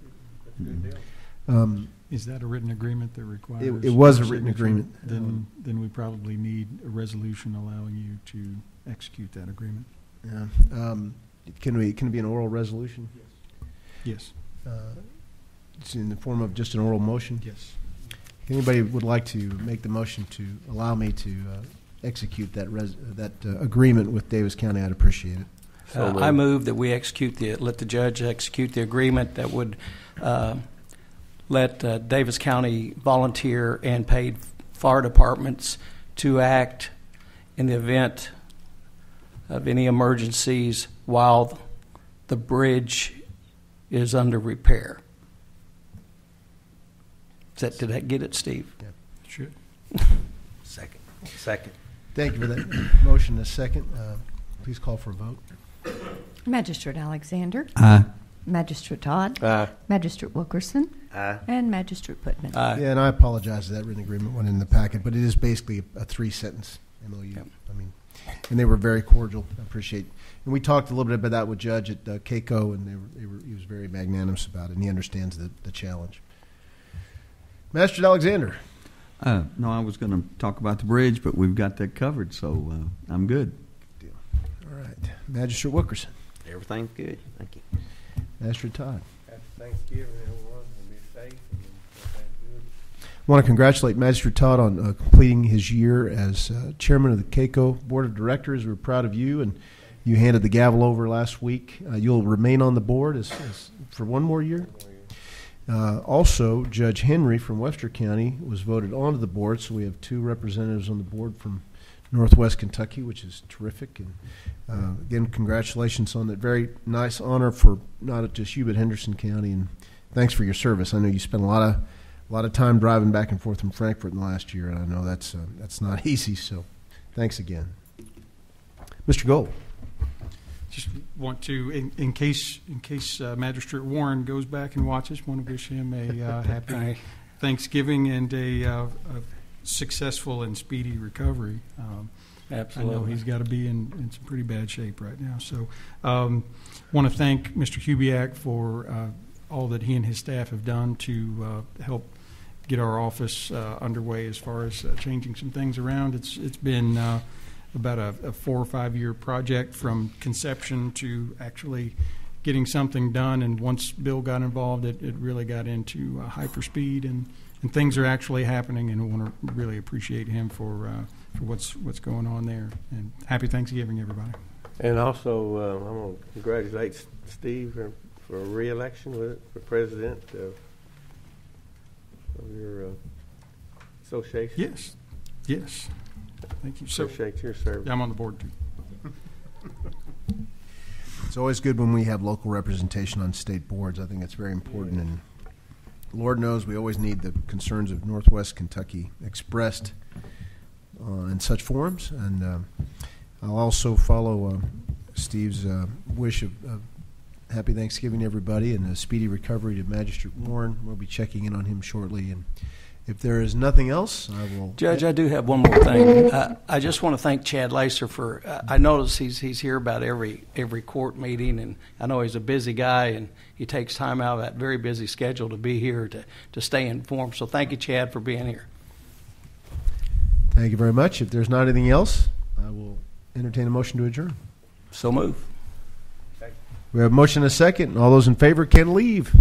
Is that a written agreement that requires? It was a written agreement. Then we probably need a resolution allowing you to execute that agreement. Yeah. Can it be an oral resolution? Yes. It's in the form of just an oral motion? Yes. If anybody would like to make the motion to allow me to execute that agreement with Davis County, I'd appreciate it. I move that we let the judge execute the agreement that would let Davis County volunteer and paid fire departments to act in the event of any emergencies while the bridge is under repair. Did that get it, Steve? Yeah. Should. Second. Thank you for that motion. A second. Please call for a vote. Magistrate Alexander. Aye. Magistrate Todd. Aye. Magistrate Wilkerson. Aye. And Magistrate Putman. Aye. Yeah, and I apologize that written agreement went in the packet, but it is basically a 3-sentence MOU. Yep. I mean, and they were very cordial. I appreciate. And we talked a little bit about that with Judge at CAECO, and he was very magnanimous about it, and he understands the challenge. Magistrate Alexander. No, I was going to talk about the bridge, but we've got that covered, so I'm good. Good deal. All right. Magistrate Wilkerson. Everything's good. Thank you. Magistrate Todd. Happy Thanksgiving, everyone. Be safe and everything's good. I want to congratulate Magistrate Todd on completing his year as chairman of the CAECO Board of Directors. We're proud of you, and you handed the gavel over last week. You'll remain on the board as for one more year. Also, Judge Henry from Webster County was voted onto the board, so we have 2 representatives on the board from Northwest Kentucky, which is terrific. And again, congratulations on that very nice honor for not just you but Henderson County, and thanks for your service. I know you spent a lot of time driving back and forth from Frankfort in the last year, and I know that's not easy. So, thanks again, Mr. Gold. Just want to, in case Magistrate Warren goes back and watches, want to wish him a happy Thanksgiving and a successful and speedy recovery. Absolutely. I know he's got to be in some pretty bad shape right now. So want to thank Mr. Kubiak for all that he and his staff have done to help get our office underway as far as changing some things around. It's been about a 4 or 5 year project from conception to actually getting something done. And once Bill got involved, it really got into hyperspeed, and things are actually happening. And I want to really appreciate him for what's going on there. And happy Thanksgiving, everybody. And also, I'm going to congratulate Steve for re-election for president of your association. Yes. Thank you. Appreciate your service. I'm on the board too. It's always good when we have local representation on state boards. I think it's very important, and Lord knows we always need the concerns of Northwest Kentucky expressed in such forums. And I'll also follow Steve's wish of happy Thanksgiving to everybody and a speedy recovery to Magistrate Warren. We'll be checking in on him shortly. If there is nothing else, I will. Judge, I do have one more thing. I just want to thank Chad Lacer for. I notice he's here about every court meeting, and I know he's a busy guy, and he takes time out of that very busy schedule to be here to stay informed. So thank you, Chad, for being here. Thank you very much. If there's not anything else, I will entertain a motion to adjourn. So move. We have a motion and a second. All those in favor can leave.